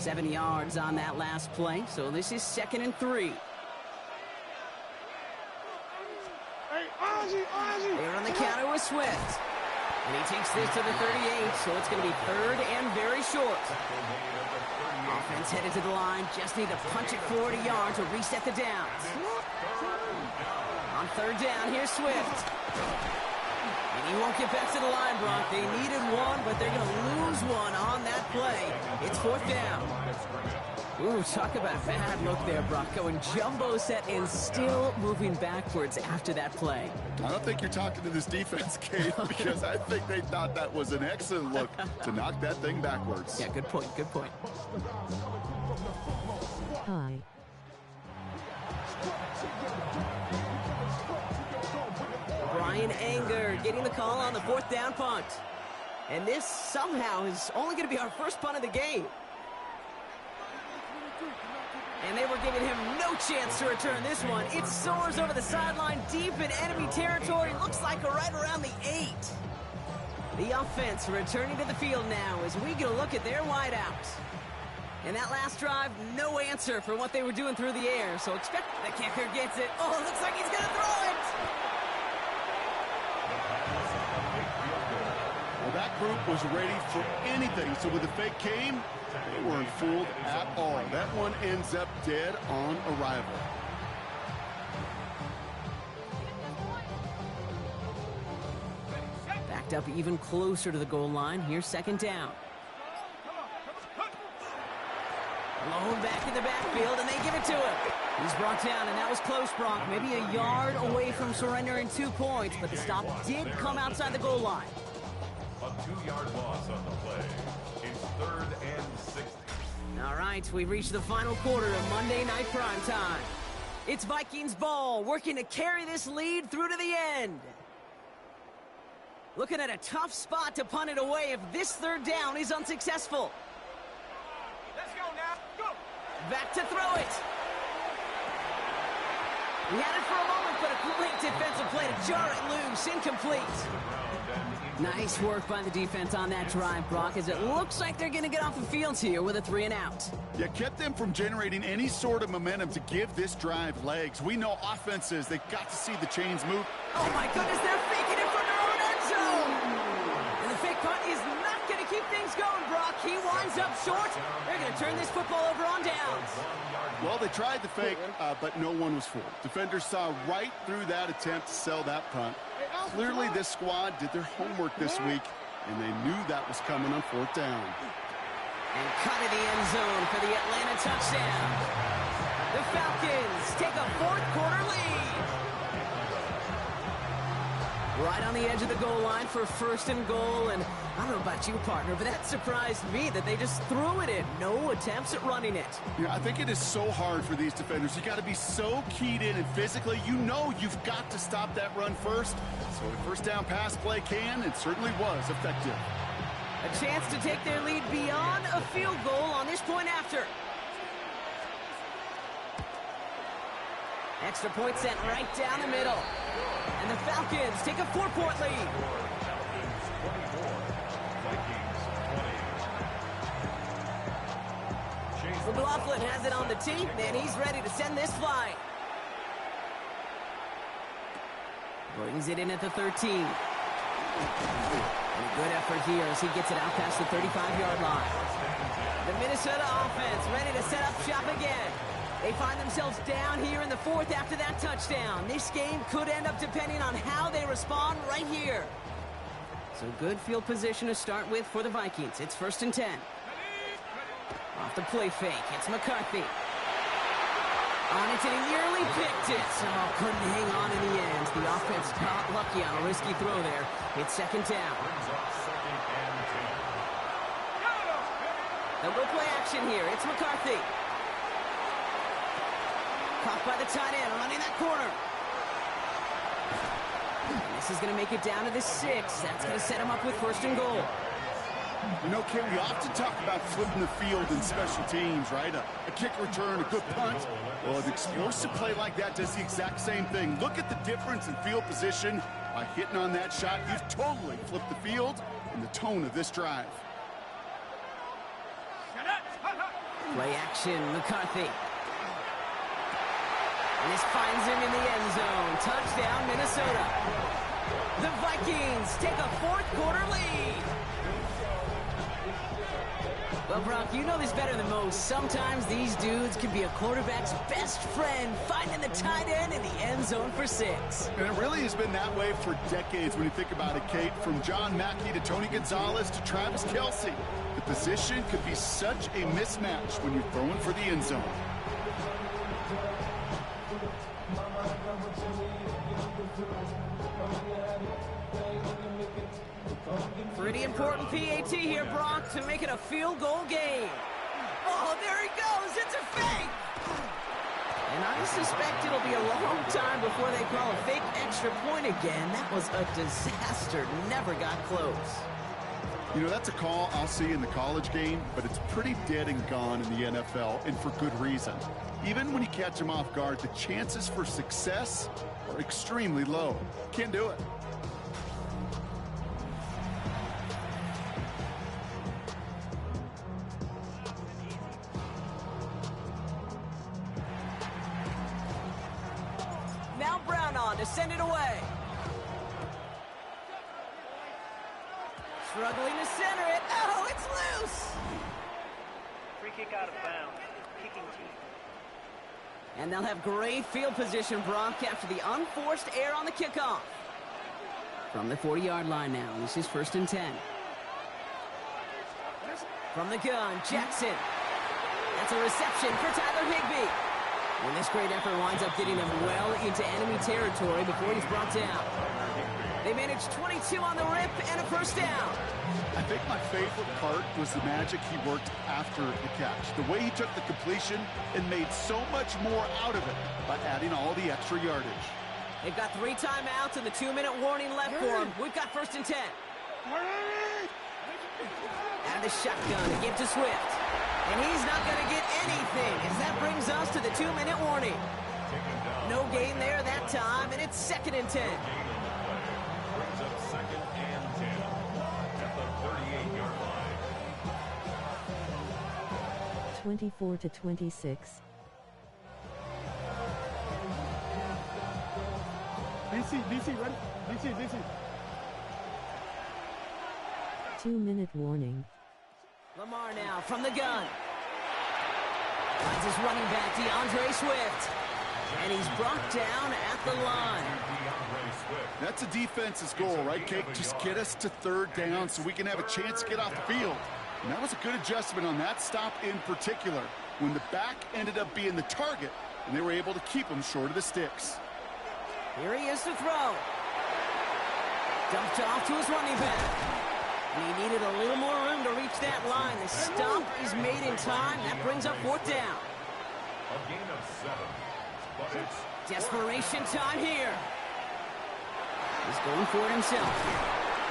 7 yards on that last play, so this is 2nd and 3. They're on the counter with Swift. And he takes this to the 38, so it's going to be 3rd and very short. Offense headed to the line, just need to punch it 40 yards to reset the downs. On 3rd down, here's Swift. And he won't get back to the line, Brock. They needed one, but they're going to lose one on that play. It's 4th down. Ooh, talk about a bad look there, Brock. Going jumbo set and still moving backwards after that play. I don't think you're talking to this defense, Kate, because I think they thought that was an excellent look to knock that thing backwards. Yeah, good point, good point. Hi. Brian Anger getting the call on the 4th down punt. And this somehow is only going to be our first punt of the game. And they were giving him no chance to return this one. It soars over the sideline deep in enemy territory. Looks like right around the 8. The offense returning to the field now as we get a look at their wideouts. And that last drive, no answer for what they were doing through the air. So expect the kicker gets it. Oh, it looks like he's going to throw it. Well, that group was ready for anything. So when the fake came, they weren't fooled at all. That one ends up dead on arrival. Backed up even closer to the goal line. Here's 2nd down. Blown back in the backfield, and they give it to him. He's brought down, and that was close, Brock. Maybe a yard away from surrendering 2 points, but the stop did come outside the goal line. A 2-yard loss on the play. It's 3rd and 60. All right, we've reached the final quarter of Monday Night Prime Time. It's Vikings ball, working to carry this lead through to the end. Looking at a tough spot to punt it away if this 3rd down is unsuccessful. Let's go now. Go. Back to throw it. He had it for a moment, but a great defensive play to jar it loose. Incomplete. Nice work by the defense on that drive, Brock, as it looks like they're going to get off the field here with a 3 and out. Yeah, kept them from generating any sort of momentum to give this drive legs. We know offenses, they've got to see the chains move. Oh, my goodness, they're faking it from their own end zone. And the fake punt is not going to keep things going, Brock. He winds up short. They're going to turn this football over on downs. Well, they tried the fake, but no one was fooled. Defenders saw right through that attempt to sell that punt. Clearly, this squad did their homework this week, and they knew that was coming on 4th down. And cut to the end zone for the Atlanta touchdown. The Falcons take a 4th quarter lead. Right on the edge of the goal line for 1st and goal, and I don't know about you, partner, but that surprised me that they just threw it in. No attempts at running it. Yeah, I think it is so hard for these defenders. You got to be so keyed in, and physically, you know you've got to stop that run first. So a 1st down pass play can, and certainly was effective. A chance to take their lead beyond a field goal on this point after. Extra point sent right down the middle. And the Falcons take a 4-point lead. McLaughlin has it on the tee, and he's ready to send this flying. Brings it in at the 13. And a good effort here as he gets it out past the 35-yard line. The Minnesota offense ready to set up shop again. They find themselves down here in the 4th after that touchdown. This game could end up depending on how they respond right here. So good field position to start with for the Vikings. It's 1st and 10. Off the play fake, it's McCarthy. On it, and he nearly picked it. Oh, couldn't hang on in the end. The offense got lucky on a risky throw there. It's 2nd down. They'll go play action here. It's McCarthy. Caught by the tight end, running that corner. This is going to make it down to the 6. That's going to set him up with 1st and goal. You know, Ken, we often talk about flipping the field in special teams, right? A kick return, a good punt. Well, an explosive play like that does the exact same thing. Look at the difference in field position. By hitting on that shot, you've totally flipped the field and the tone of this drive. Play action, McCarthy. And this finds him in the end zone. Touchdown, Minnesota. The Vikings take a fourth-quarter lead. Well, Brock, you know this better than most. Sometimes these dudes can be a quarterback's best friend, finding the tight end in the end zone for 6. And it really has been that way for decades when you think about it, Kate. From John Mackey to Tony Gonzalez to Travis Kelce. The position could be such a mismatch when you're throwing for the end zone. Pretty important PAT here, Brock, to make it a field goal game. Oh, there he goes. It's a fake. And I suspect it'll be a long time before they call a fake extra point again. That was a disaster. Never got close. You know, that's a call I'll see in the college game, but it's pretty dead and gone in the NFL, and for good reason. Even when you catch them off guard, the chances for success are extremely low. Can't do it. Now Brown on to send it away. Struggling to center it. Oh, it's loose. Free kick out of bounds. Kicking team. And they'll have great field position, Brock, after the unforced error on the kickoff. From the 40-yard line now. This is 1st and 10. From the gun, Jackson. That's a reception for Tyler Higbee. And this great effort winds up getting him well into enemy territory before he's brought down. They managed 22 on the rip and a first down. I think my favorite part was the magic he worked after the catch. The way he took the completion and made so much more out of it by adding all the extra yardage. They've got 3 timeouts and the 2-minute warning left for them. We've got 1st and 10. Out of the shotgun, a give to Swift. And he's not going to get anything as that brings us to the 2-minute warning. No gain there that time, and it's 2nd and 10. Brings up 2nd and 10 at the 38-yard line. 24-26. DC, run. DC. 2-minute warning. Lamar now from the gun. Finds his running back, DeAndre Swift. And he's brought down at the line. That's a defense's goal, right, Kate? Just get us to 3rd down so we can have a chance to get off the field. And that was a good adjustment on that stop in particular, when the back ended up being the target, and they were able to keep him short of the sticks. Here he is to throw. Dumped off to his running back. And he needed a little more room to reach that line. The stop is made in time. That brings up 4th down. A gain of 7. But it's Desperation time here. He's going for it himself.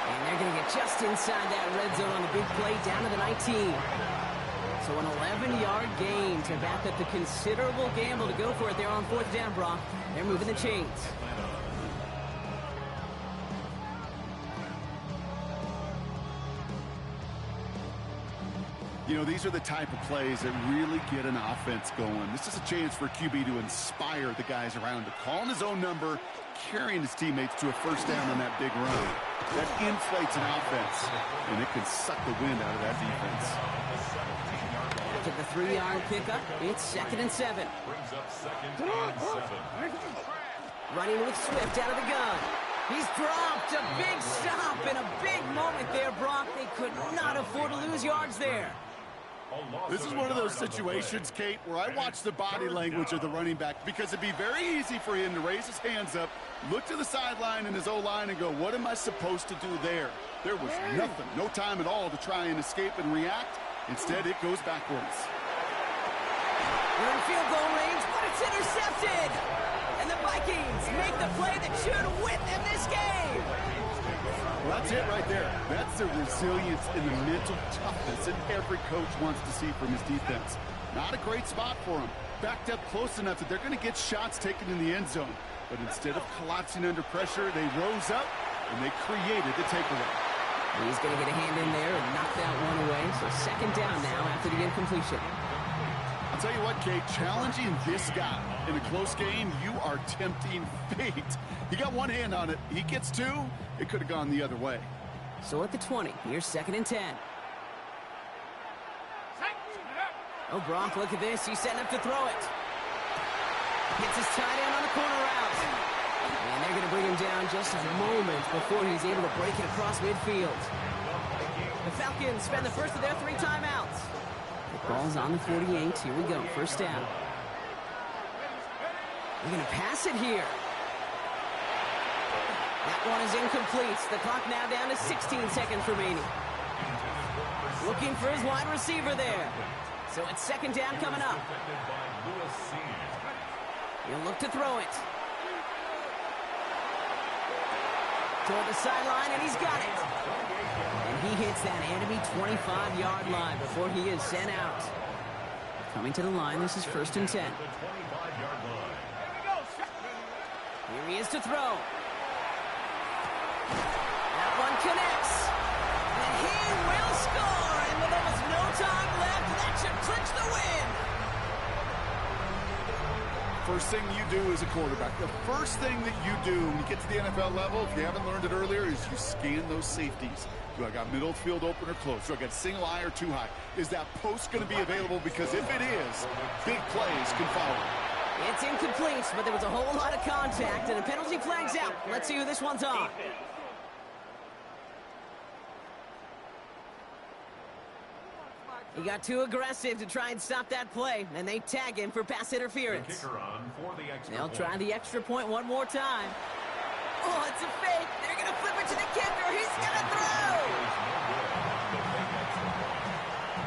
And they're going to get just inside that red zone on the big play down to the 19. So an 11-yard gain to back up the considerable gamble to go for it there on 4th down, Brock. They're moving the chains. You know, these are the type of plays that really get an offense going. This is a chance for a QB to inspire the guys around him, calling his own number, carrying his teammates to a first down on that big run. That inflates an offense, and it can suck the wind out of that defense. After the 3-yard pickup, it's 2nd and 7. brings up 2nd and 7. Running with Swift out of the gun. He's dropped a big stop and a big moment there, Brock. They could not afford to lose yards there. This is one of those situations, Kate, where I watch the body language of the running back, because it'd be very easy for him to raise his hands up, look to the sideline and his O-line and go, what am I supposed to do there? There was nothing, no time at all to try and escape and react. Instead, it goes backwards. We're in field goal range, but it's intercepted. And the Vikings make the play that should win them this game. Well, that's it right there. That's the resilience and the mental toughness that every coach wants to see from his defense. Not a great spot for him. Backed up close enough that they're going to get shots taken in the end zone. But instead of collapsing under pressure, they rose up and they created the takeaway. He's going to get a hand in there and knock that one away. So 2nd down now after the incompletion. tell you what, Kate, challenging this guy in a close game, you are tempting fate. He got one hand on it. He gets two. It could have gone the other way. So at the 20, here's 2nd and 10. Oh, Gronk, look at this. He's setting up to throw it. Hits his tight end on the corner route. And they're going to bring him down just a moment before he's able to break it across midfield. The Falcons spend the first of their 3 timeouts. The ball's on the 48. Here we go. First down. They're going to pass it here. That one is incomplete. The clock now down to 16 seconds remaining. Looking for his wide receiver there. So it's 2nd down coming up. He'll look to throw it. Toward the sideline, and he's got it. And he hits that enemy 25-yard line before he is sent out. Coming to the line, this is 1st and 10. Here he is to throw. That one connects. And he will score. And with almost no time left, that should clinch the win. First thing you do as a quarterback, the first thing that you do when you get to the NFL level, if you haven't learned it earlier, is you scan those safeties. Do I got middle field open or close? Do I got single high or too high? Is that post going to be available? Because if it is, big plays can follow. It's incomplete, but there was a whole lot of contact, and a penalty flag's out. Let's see who this one's on. He got too aggressive to try and stop that play, and they tag him for pass interference. They'll try the extra point one more time. Oh, it's a fake. They're going to flip it to the kicker. He's going to throw.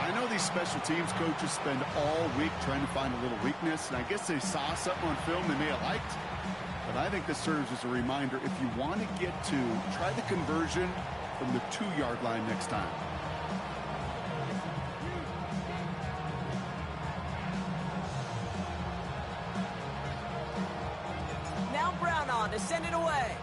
I know these special teams coaches spend all week trying to find a little weakness, and I guess they saw something on film they may have liked. But I think this serves as a reminder, if you want to get to, try the conversion from the 2-yard line next time. To send it away.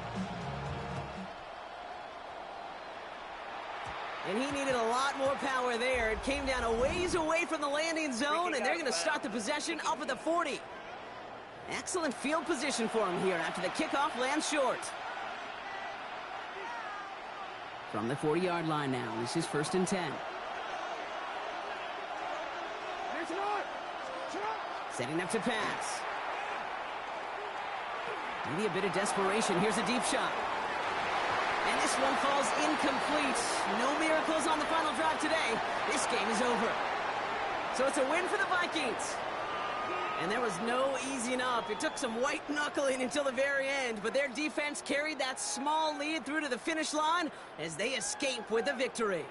And he needed a lot more power there. It came down a ways away from the landing zone, and they're going to start the possession up at the 40. Excellent field position for him here after the kickoff lands short. From the 40-yard line now, this is 1st and 10. Setting up to pass. Maybe a bit of desperation. Here's a deep shot. And this one falls incomplete. No miracles on the final drive today. This game is over. So it's a win for the Vikings. And there was no easing up. It took some white knuckling until the very end, but their defense carried that small lead through to the finish line as they escape with the victory.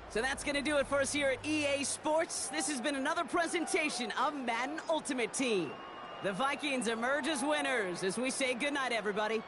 So that's going to do it for us here at EA Sports. This has been another presentation of Madden Ultimate Team. The Vikings emerge as winners as we say goodnight, everybody.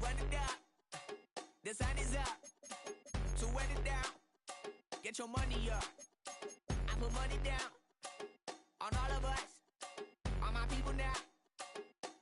Run it down. The sun is up. So wet it down. Get your money up. I put money down. On all of us. On my people now.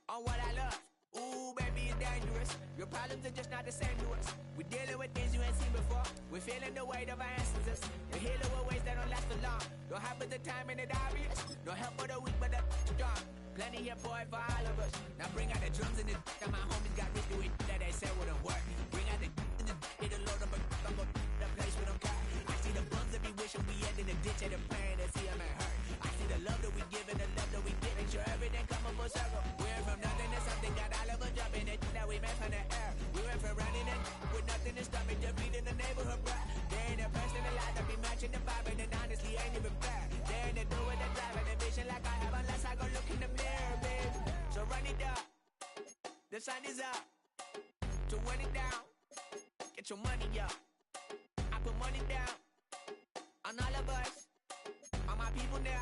On what I love. Ooh, baby, it's dangerous. You're problems are just not the same to us. We're dealing with things you ain't seen before. We're feeling the weight of our ancestors. We're healing with ways that don't last for long. Don't have but the time and it obvious. No help for the weak, but the strong. Plenty here, boy, for all of us. Now bring out the drums and the and my homies got rich doing that they said wouldn't work. Bring out the and the it'll load up, I'm gonna the place we don't care. I see the bums that be wishing we end in the ditch and the pain that see them and hurt. I see the love that we give and the love that we get. Make sure everything come up full circle. We went from nothing to something, got all of us jumping it that we met from the air. We went from running it with nothing to stop it, just feeding the neighborhood, bruh. There ain't a person alive that be matching the vibe, and honestly ain't even fair. There ain't a do with the drive and the vision like I have unless I go look in the mirror, babe. So run it up, the sun is up. So run it down, get your money up. I put money down on all of us, on my people now,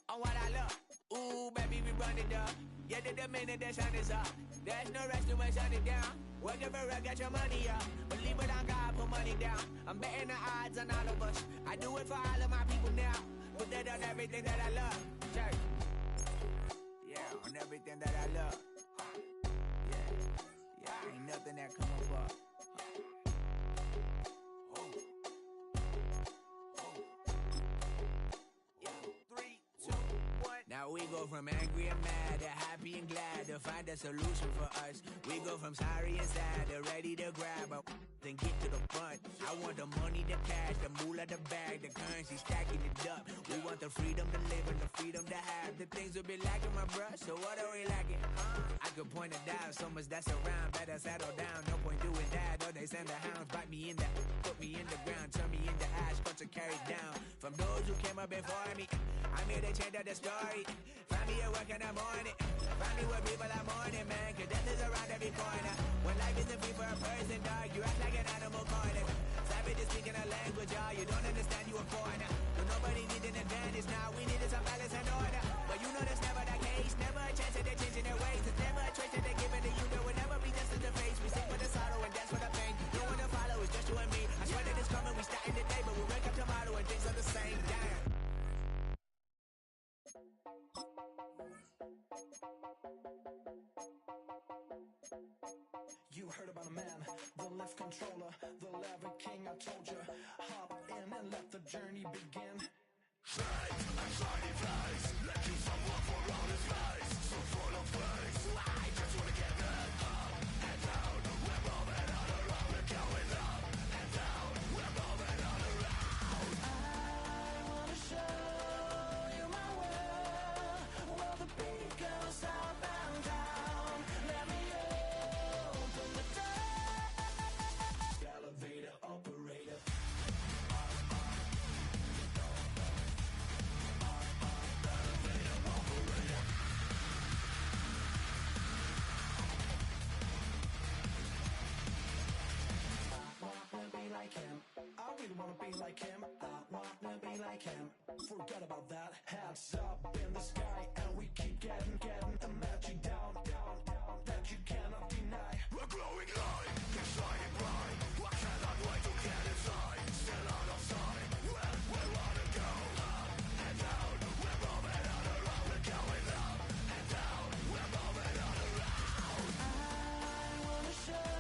on what I love. Ooh, baby, we run it up. Yeah, the minute the sun is up, there's no rest to my shut it down. Working for real, get your money up. Believe it on God, put money down. I'm betting the odds on all of us. I do it for all of my people now. Put that on everything that I love. Church. Yeah, on everything that I love. Yeah, ain't nothing that come up. Now we go from angry and mad to happy and glad to find a solution for us. We go from sorry and sad to ready to grab up, then get to the front. I want the money, the cash, the moolah, the bag, the currency, stacking it up. We want the freedom to live and the freedom to have. The things will be lacking, my bruh, so what are we lacking? I could point it out, so much that's around. Better settle down, no point doing that. Or they send the hounds, bite me in the, put me in the ground, turn me into ash, cut to carry down. From those who came up before me, I'm here to change up the story. Find me at work in the morning. Find me where people are mourning, man. Cause death is around every corner. When life isn't free for a person, dog, you act like an animal corner. Savage is speaking a language, y'all. You don't understand, you a foreigner. But nobody needs an advantage now. We needed some balance and order. But you know that's never the case. Never a chance that they're changing their ways. There's never a trace that they're giving to you. There will never be just in the face. We sing for the sorrow and dance for the pain. No one to follow, it's just you and me. I swear that it's coming, we starting today. But we'll wake up tomorrow and things are the same. Damn. You heard about a man, the lift controller, the lever king. I told you, hop in and let the journey begin. Straight and shiny place, let you someone for all his face. So full of face, I just wanna get that up and down. We're moving all around, we're going up and down. We're moving all around. I wanna show you my world, where the beat goes up and down. Let me open the door. Elevator operator. Like him, I really wanna be like him. I wanna be like him. Forget about that. Hands up in the sky, and we keep getting the magic down, that you cannot deny. We're growing high, keep shining bright. I cannot wait to get inside. Still out of sight, where we wanna go. Up and down, we're moving all around. We're going up and down, we're moving all around. I wanna show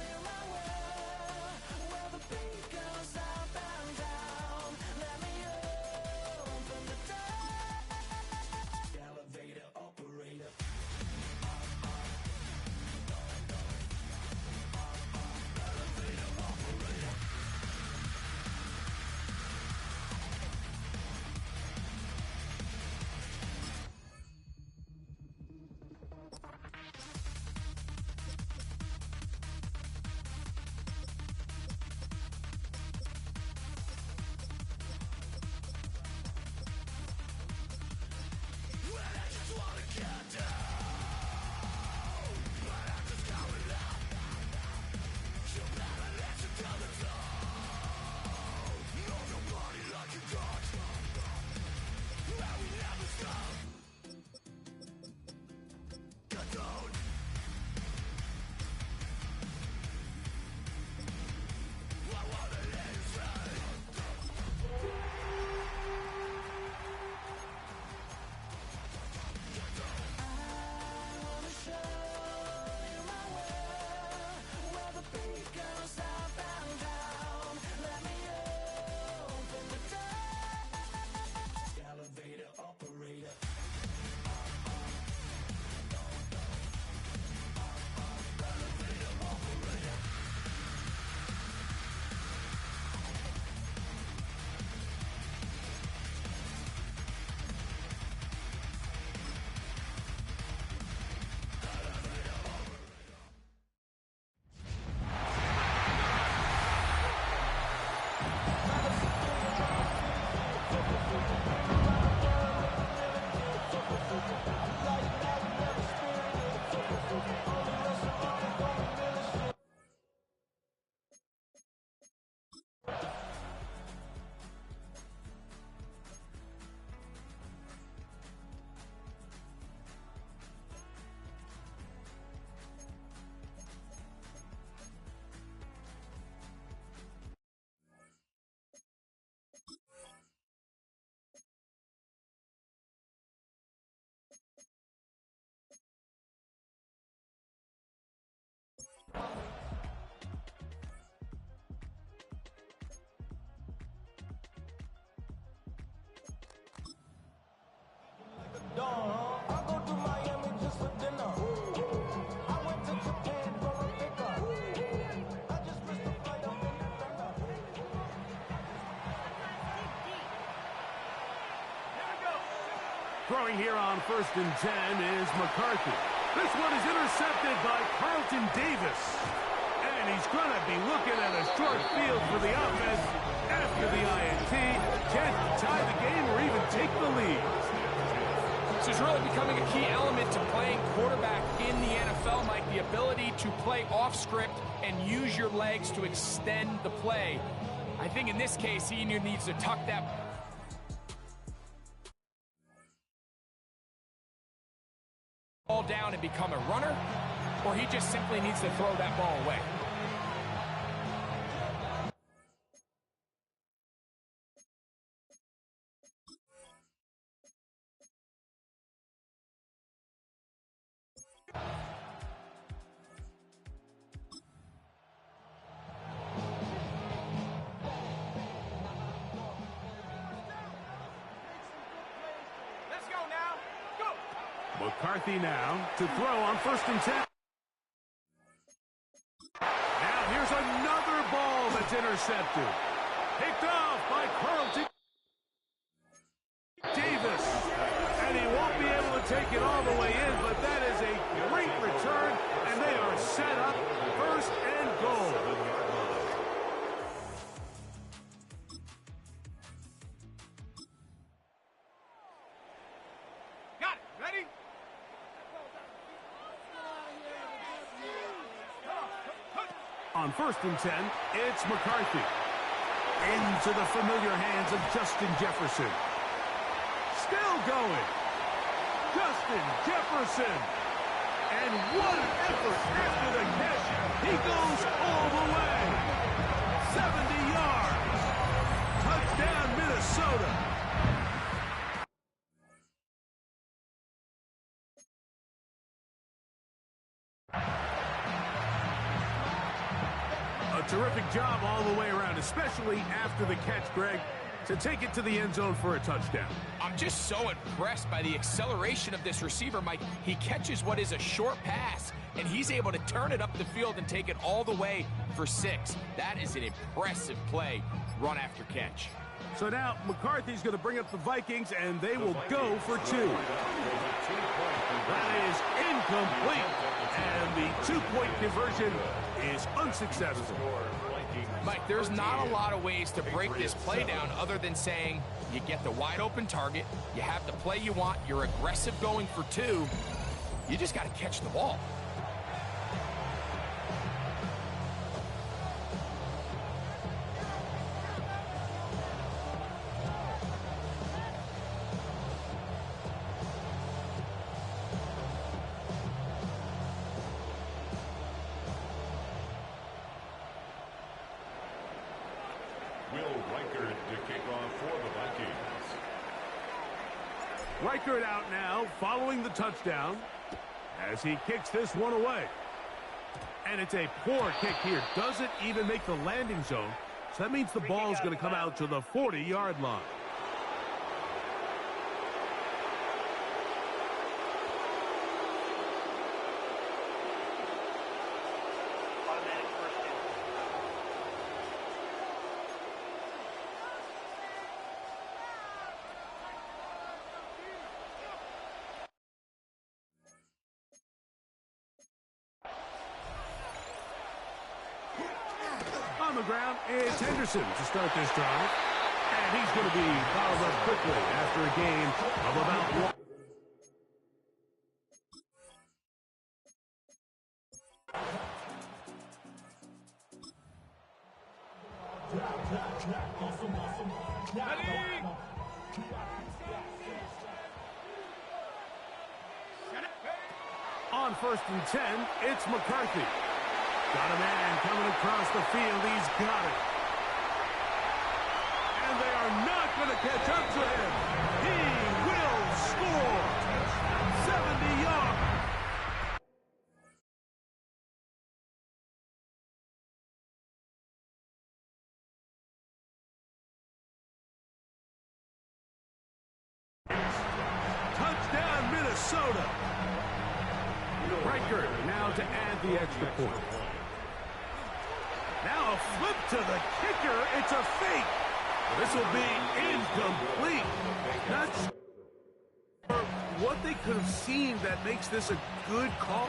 you my world, where the beat goes up and down. Let me open the door. Throwing here on 1st and 10 is McCarthy. This one is intercepted by Carlton Davis. And he's going to be looking at a short field for the offense after the INT. Can't tie the game or even take the lead. This is really becoming a key element to playing quarterback in the NFL, Mike. The ability to play off script and use your legs to extend the play. I think in this case, he needs to tuck that ball down and become a runner, or he just simply needs to throw that ball away. Let's go now. Go. McCarthy now to throw on 1st and 10. Now here's another ball that's intercepted. Picked off by Carlton Davis. And he won't be able to take it all the way in, but that is a great return, and they are set up 1st and goal. Got it. Ready? On 1st and 10, it's McCarthy. Into the familiar hands of Justin Jefferson. Still going. Justin Jefferson. And what an effort after the catch. He goes all the way. 70 yards. Touchdown, Minnesota. A terrific job all the way around, especially after the catch, Greg, to take it to the end zone for a touchdown. I'm just so impressed by the acceleration of this receiver, Mike. He catches what is a short pass, and he's able to turn it up the field and take it all the way for 6. That is an impressive play, run after catch. So now McCarthy's going to bring up the Vikings, and they will go for 2. That is incomplete, and the 2-point conversion is unsuccessful. Mike, there's not a lot of ways to break this play down other than saying you get the wide open target, you have the play you want, you're aggressive going for 2, you just got to catch the ball. Reichert out now, following the touchdown, as he kicks this one away. And it's a poor kick here. Doesn't even make the landing zone. So that means the ball is going to come out to the 40-yard line. Automatic first down. On the ground, it's Henderson to start this drive. And he's going to be fouled up quickly after a gain of about 1. On 1st and 10, it's McCarthy. Got a man coming across the field. He's got it. And they are not going to catch up to him. He will score. 70 yards. Touchdown, Minnesota. Reichert now to add the extra point. Now a flip to the kicker. It's a fake. This will be incomplete. Not sure what they could have seen that makes this a good call.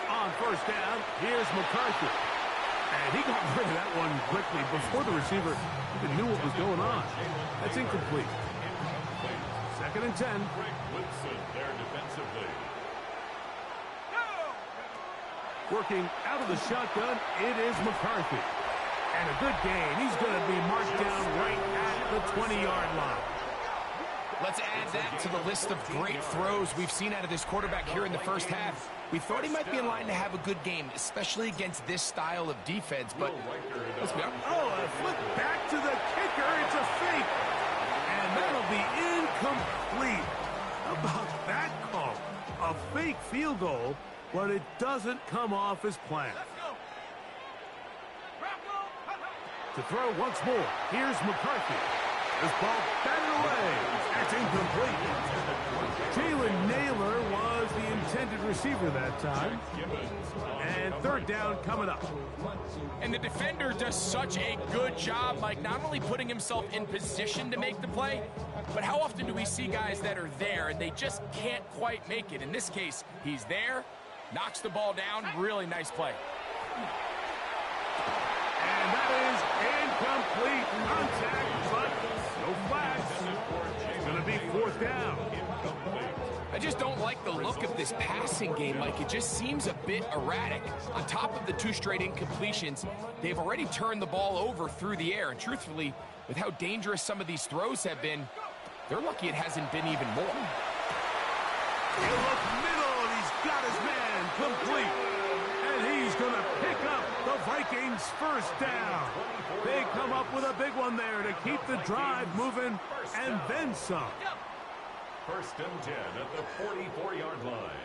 On first down, here's McCarthy. And he got rid of that one quickly before the receiver even knew what was going on. That's incomplete. Second and 10. Woodson there defensively. Working out of the shotgun, it is McCarthy. And a good gain. He's going to be marked down right at the 20-yard line. Let's add that to the list of great throws we've seen out of this quarterback here in the first half. We thought he might be in line to have a good game, especially against this style of defense, but let's be honest. Oh, a flip back to the kicker. It's a fake. And that'll be incomplete. How about that call? A fake field goal, but it doesn't come off as planned. To throw once more, here's McCarthy. This ball batted away. That's incomplete. Jalen Naylor was the intended receiver that time. And third down coming up. And the defender does such a good job, Mike, not only putting himself in position to make the play, but how often do we see guys that are there and they just can't quite make it? In this case, he's there, knocks the ball down, really nice play. And that is incomplete. Contact, but no flags. It's going to be fourth down. I just don't like the look of this passing game, Mike. It just seems a bit erratic. On top of the 2 straight incompletions, they've already turned the ball over through the air. And truthfully, with how dangerous some of these throws have been, they're lucky it hasn't been even more. He'll look middle, and he's got his man complete. And he's going to pick up the Vikings' first down. They come up with a big one there to keep the drive moving, and then some. First and 10 at the 44-yard line.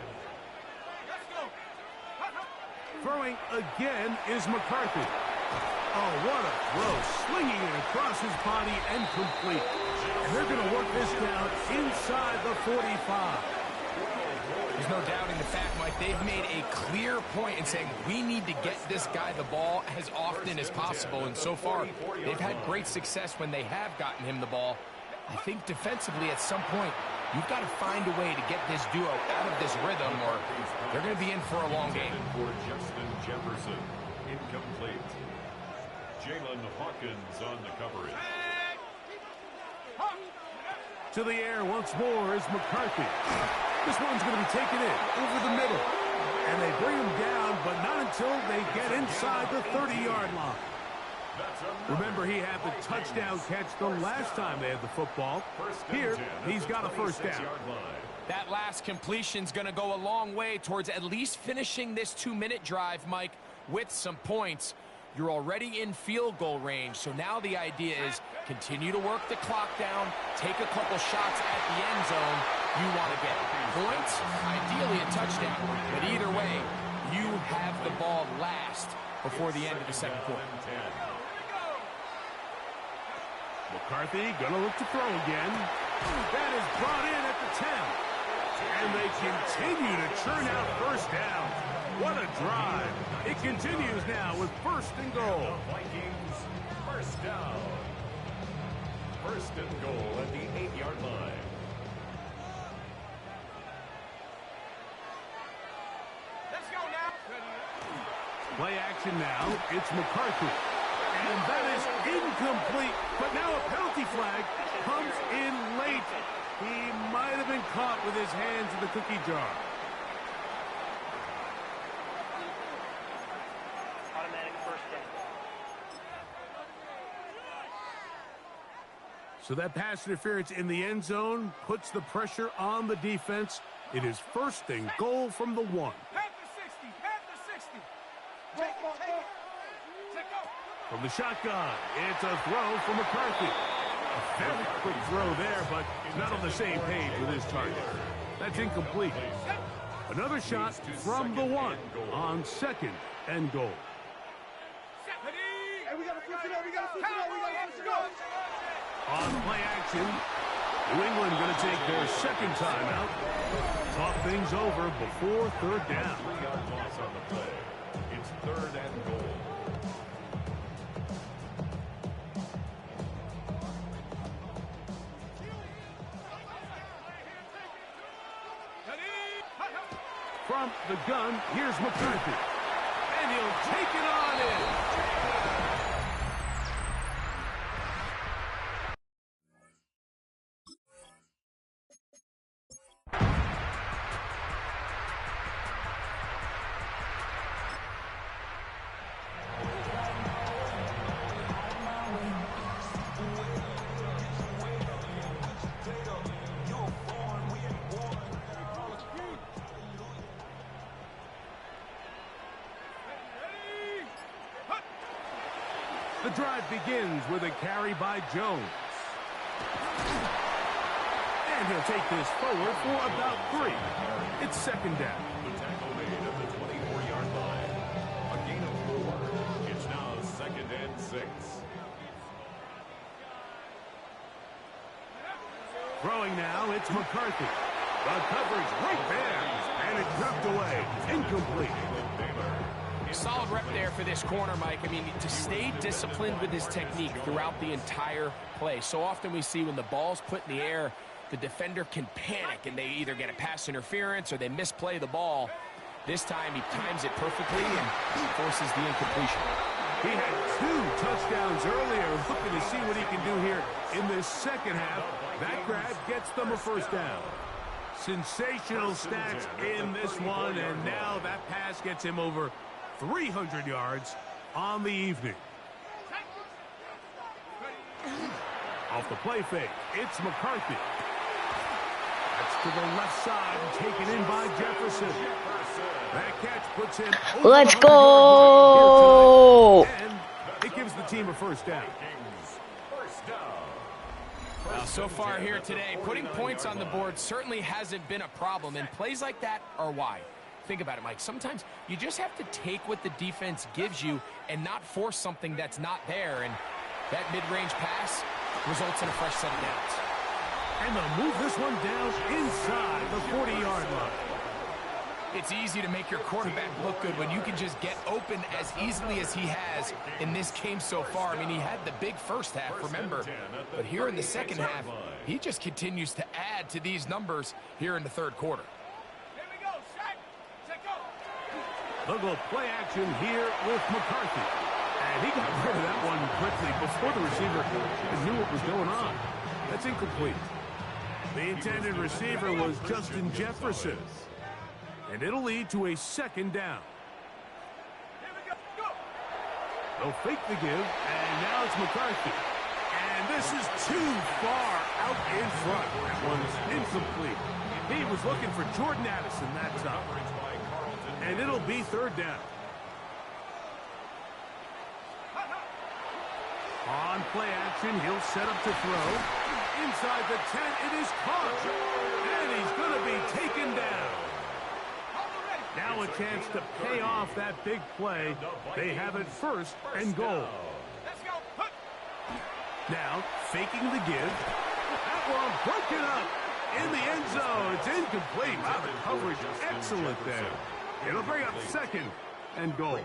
Throwing again is McCarthy. Oh, what a throw. Slinging it across his body and complete. And they're going to work this down inside the 45. There's no doubting the fact, Mike, they've made a clear point in saying we need to get this guy the ball as often as possible. And so far, they've had great success when they have gotten him the ball. I think defensively at some point, you've got to find a way to get this duo out of this rhythm or they're going to be in for a long game. For Justin Jefferson, incomplete. Jalen Hawkins on the coverage. To the air once more is McCarthy. This one's going to be taken in over the middle. And they bring him down, but not until they get inside the 30-yard line. Remember, he had the touchdown catch the last time they had the football. Here, he's got a first down. That last completion's going to go a long way towards at least finishing this 2-minute drive, Mike, with some points. You're already in field goal range, so now the idea is continue to work the clock down, take a couple shots at the end zone. You want to get points, ideally a touchdown, but either way, you have the ball last before the end of the second quarter. McCarthy gonna look to throw again. That is brought in at the 10. And they continue to churn out first down. What a drive. It continues now with first and goal. Vikings first down. First and goal at the 8-yard line. Let's go now. Play action now. It's McCarthy. And that is incomplete. But now a penalty flag comes in late. He might have been caught with his hands in the cookie jar. Automatic first down. So that pass interference in the end zone puts the pressure on the defense. It is first and goal from the 1. Panther 60. Panther 60. Take it. Take it. Take go. From the shotgun, it's a throw for McCarthy. A very quick throw there, but not on the same page with his target. That's incomplete. Another shot from the 1 on second and goal. On play action, New England going to take their second timeout. Talk things over before third down. 3-yard loss on the play. It's 3rd and goal. From the gun, here's McCarthy. And he'll take it on in. The drive begins with a carry by Jones. And he'll take this forward for about 3. It's second down. The tackle made at the 24-yard line. A gain of 4. It's now 2nd and 6. Throwing now, it's McCarthy. The coverage right there. And it's knocked away. Incomplete. Solid rep there for this corner, Mike. I mean, to stay disciplined with his technique throughout the entire play. So often we see when the ball's put in the air, the defender can panic, and they either get a pass interference or they misplay the ball. This time, he times it perfectly and forces the incompletion. He had 2 touchdowns earlier, looking to see what he can do here in this second half. That grab gets them a first down. Sensational stats in this one, and now that pass gets him over 300 yards on the evening. Off the play fake, it's McCarthy. That's to the left side and taken in by Jefferson. That catch puts him over. Let's go! And it gives the team a first down. Well, so far here today, putting points on the board certainly hasn't been a problem, and plays like that are why. Think about it, Mike. Sometimes you just have to take what the defense gives you and not force something that's not there, and that mid-range pass results in a fresh set of downs. And they'll move this one down inside the 40-yard line. It's easy to make your quarterback look good when you can just get open as easily as he has in this game so far. I mean, he had the big first half, remember, but here in the second half, he just continues to add to these numbers here in the third quarter. They'll go play action here with McCarthy. And he got rid of that one quickly before the receiver knew what was going on. That's incomplete. The intended receiver was Justin Jefferson. And it'll lead to a second down. They'll fake the give, and now it's McCarthy. And this is too far out in front. That one's incomplete. He was looking for Jordan Addison that time. And it'll be third down. On play action, he'll set up to throw. Inside the 10, it is caught. And he's going to be taken down. Now a chance to pay off that big play. They have it first and goal. Now, faking the give. That one broken up in the end zone. It's incomplete. Wow, the coverage excellent there. It'll bring up second and goal.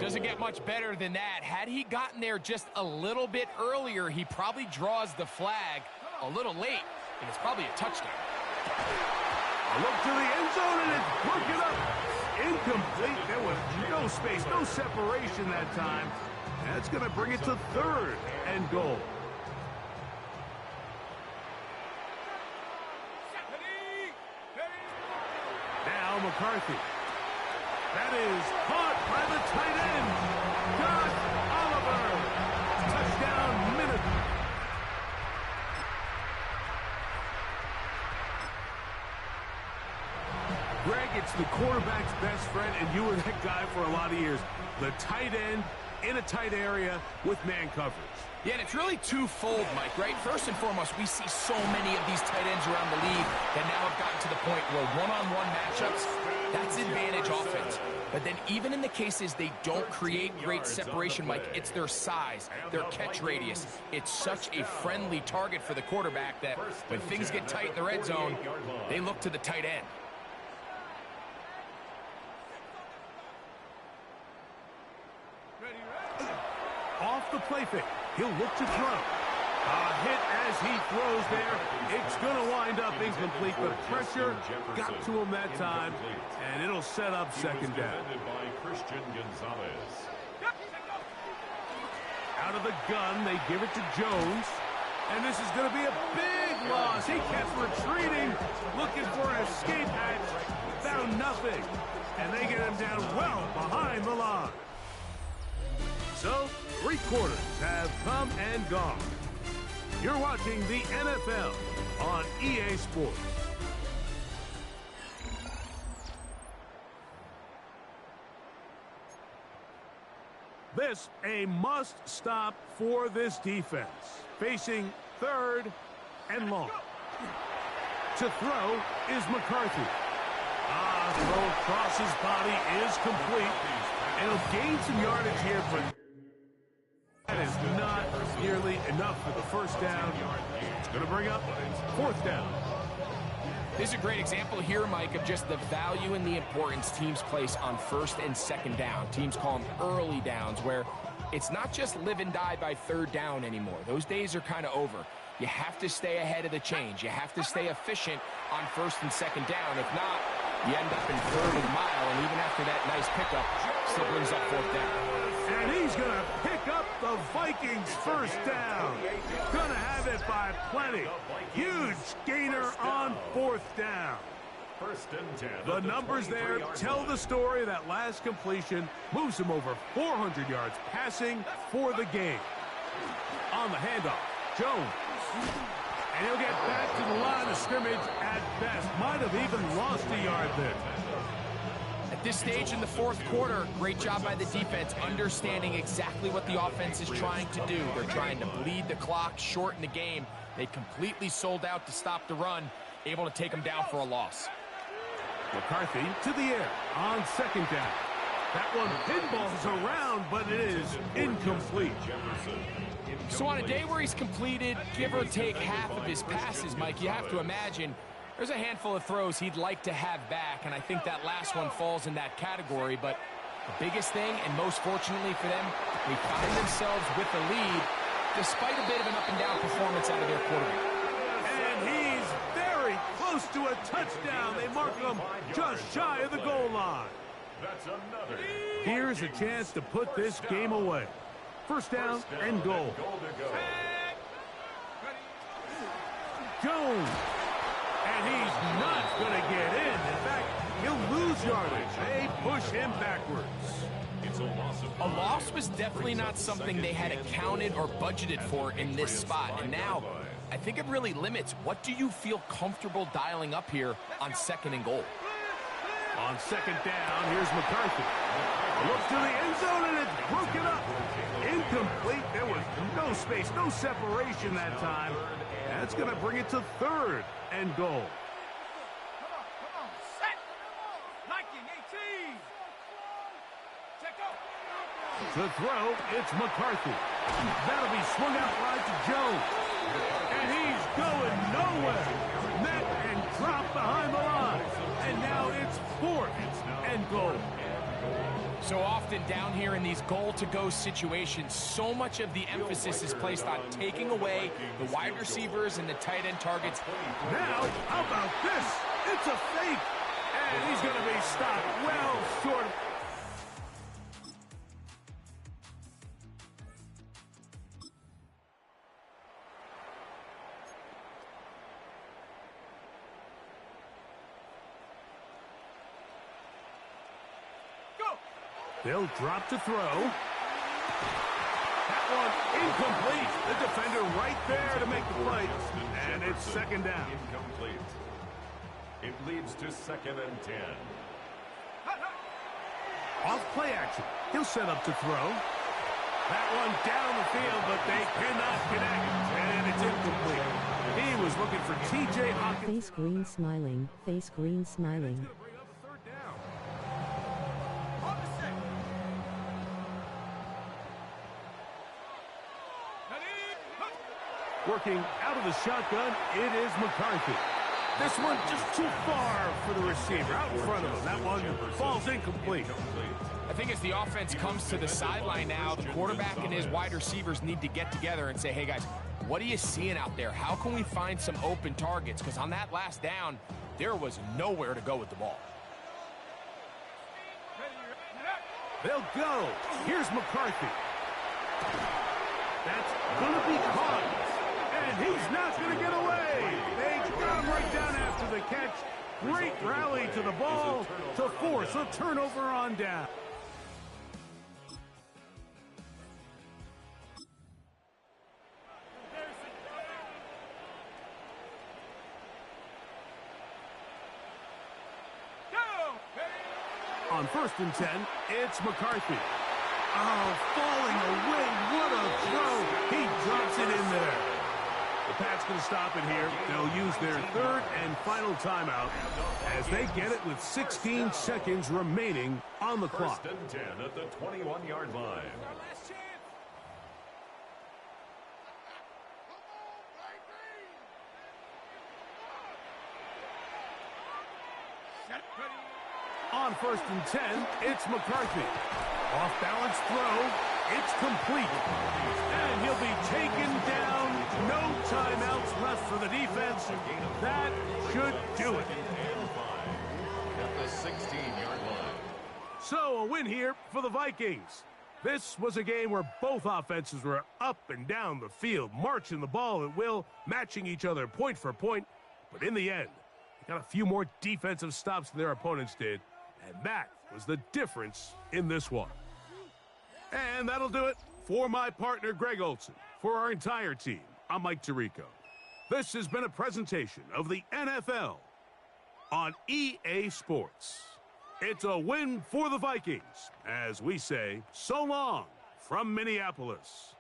Doesn't get much better than that. Had he gotten there just a little bit earlier, he probably draws the flag a little late, and it's probably a touchdown. A look to the end zone, and it's broken up. Incomplete. There was no space, no separation that time. That's going to bring it to third and goal. Now McCarthy. That is caught by the tight end, Josh Oliver. Touchdown, Minnesota. Greg, it's the quarterback's best friend, and you were that guy for a lot of years. The tight end in a tight area with man coverage. Yeah, and it's really twofold, Mike, right? First and foremost, we see so many of these tight ends around the league that now have gotten to the point where one-on-one matchups, that's advantage offense. But then even in the cases they don't create great separation, Mike, it's their size, their catch radius. It's such a friendly target for the quarterback that when things get tight in the red zone, they look to the tight end. Off the play fake, he'll look to throw. A hit as he throws there. It's going to wind up incomplete, but pressure got to him that time, and it'll set up second down. Out of the gun, they give it to Jones, and this is going to be a big loss. He kept retreating, looking for an escape hatch, found nothing, and they get him down well behind the line. So, 3 quarters have come and gone. You're watching the NFL on EA Sports. This a must-stop for this defense. Facing 3rd and long. To throw is McCarthy. Throw across his body is complete. And he'll gain some yardage here, but that is not nearly enough for the first down. It's going to bring up 4th down. This is a great example here, Mike, of just the value and the importance teams place on 1st and 2nd down. Teams call them early downs, where it's not just live and die by 3rd down anymore. Those days are kind of over. You have to stay ahead of the change. You have to stay efficient on 1st and 2nd down. If not, you end up in 3rd and mile, and even after that nice pickup, still brings up 4th down. And he's going to pick up the Vikings' 1st down. Going to have it by plenty. Huge gainer on 4th down. 1st and 10. The numbers there tell the story. That last completion moves him over 400 yards passing for the game. On the handoff, Jones. And he'll get back to the line of scrimmage at best. Might have even lost a yard there. At this stage in the 4th quarter, great job by the defense, understanding exactly what the offense is trying to do. They're trying to bleed the clock, shorten the game. They completely sold out to stop the run, able to take them down for a loss. McCarthy to the air on 2nd down. That one pinballs around, but it is incomplete. So on a day where he's completed, give or take half of his passes, Mike, you have to imagine there's a handful of throws he'd like to have back, and I think that last one falls in that category. But the biggest thing, and most fortunately for them, they find themselves with the lead despite a bit of an up-and-down performance out of their quarterback. And he's very close to a touchdown. They mark him just shy of the goal line. That's another. Here's a chance to put this game away. 1st down and goal. Jones. And he's not going to get in. In fact, he'll lose yardage. They push him backwards. A loss was definitely not something they had accounted or budgeted for in this spot. And now, I think it really limits. What do you feel comfortable dialing up here on 2nd and goal? On 2nd down, here's McCarthy. Look to the end zone, and it's broken up. Incomplete. There was no space, no separation that time. That's going to bring it to 3rd and goal. Come on, set. Liking 18. Check out. To throw, it's McCarthy. That'll be swung out wide to Jones. And he's going nowhere. Met and dropped behind the line. And now it's 4th and goal. So often down here in these goal-to-go situations, so much of the emphasis is placed on taking away the wide receivers and the tight end targets. Now, how about this? It's a fake. And he's going to be stopped well short. They'll drop to throw. That one incomplete. The defender right there to make the play. And it's 2nd down. Incomplete. It leads to 2nd and 10. Off play action. He'll set up to throw. That one down the field, but they cannot connect, and it's incomplete. He was looking for T.J. Hawkins. Face green smiling, face green smiling. Bring up third down. On the 6. Working out of the shotgun, it is McCarthy. This one just too far for the receiver, out in front of him. That one falls incomplete. I think as the offense comes to the sideline now, the quarterback and his wide receivers need to get together and say, hey, guys, what are you seeing out there? How can we find some open targets? Because on that last down, there was nowhere to go with the ball. They'll go. Here's McCarthy. That's going to be caught. And he's not going to get away. They got him right down after the catch. Great rally to the ball to force a turnover on down. On 1st and 10, it's McCarthy. Oh, falling away. What a throw. He drops it in there. The Pats going to stop it here. They'll use their 3rd and final timeout as they get it with 16 seconds remaining on the clock. 1st and 10 at the 21-yard line. On 1st and 10, it's McCarthy. Off-balance throw. It's complete. And he'll be taken down. No timeouts left for the defense. That should do it. At the 16-yard line. So a win here for the Vikings. This was a game where both offenses were up and down the field, marching the ball at will, matching each other point for point. But in the end, they got a few more defensive stops than their opponents did. And that was the difference in this one. And that'll do it for my partner, Greg Olson. For our entire team, I'm Mike Tirico. This has been a presentation of the NFL on EA Sports. It's a win for the Vikings, as we say so long from Minneapolis.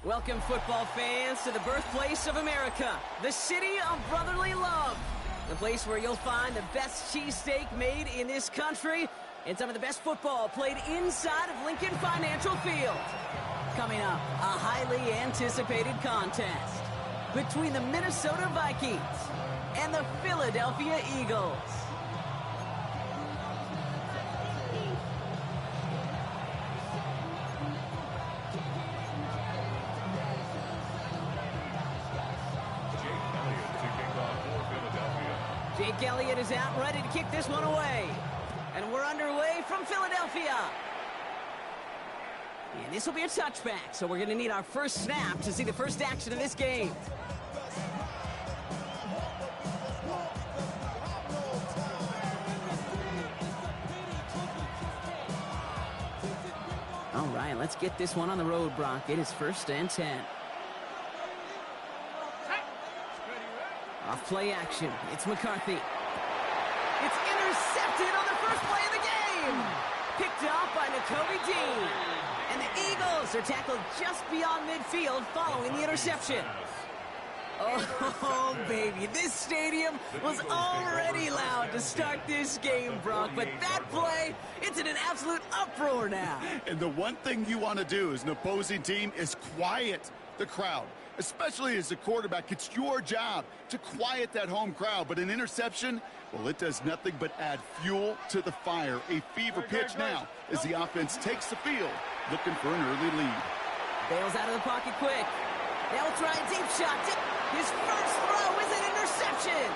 Welcome, football fans, to the birthplace of America, the city of brotherly love. The place where you'll find the best cheesesteak made in this country and some of the best football played inside of Lincoln Financial Field. Coming up, a highly anticipated contest between the Minnesota Vikings and the Philadelphia Eagles. Jake Elliott is out, ready to kick this one away. And we're underway from Philadelphia. And this will be a touchback, so we're going to need our first snap to see the first action of this game. All right, let's get this one on the road, Brock. It is 1st and 10. Off play action. It's McCarthy. It's intercepted on the first play of the game. Picked up by Nakobe Dean. And the Eagles are tackled just beyond midfield following the interception. Oh, baby, this stadium was already loud to start this game, Brock. But that play, it's in an absolute uproar now. And the one thing you want to do as an opposing team is quiet the crowd. Especially as a quarterback, it's your job to quiet that home crowd. But an interception, well, it does nothing but add fuel to the fire. A fever pitch now as the offense takes the field, looking for an early lead. Bails out of the pocket quick. Now we'll try a deep shot. His first throw is an interception.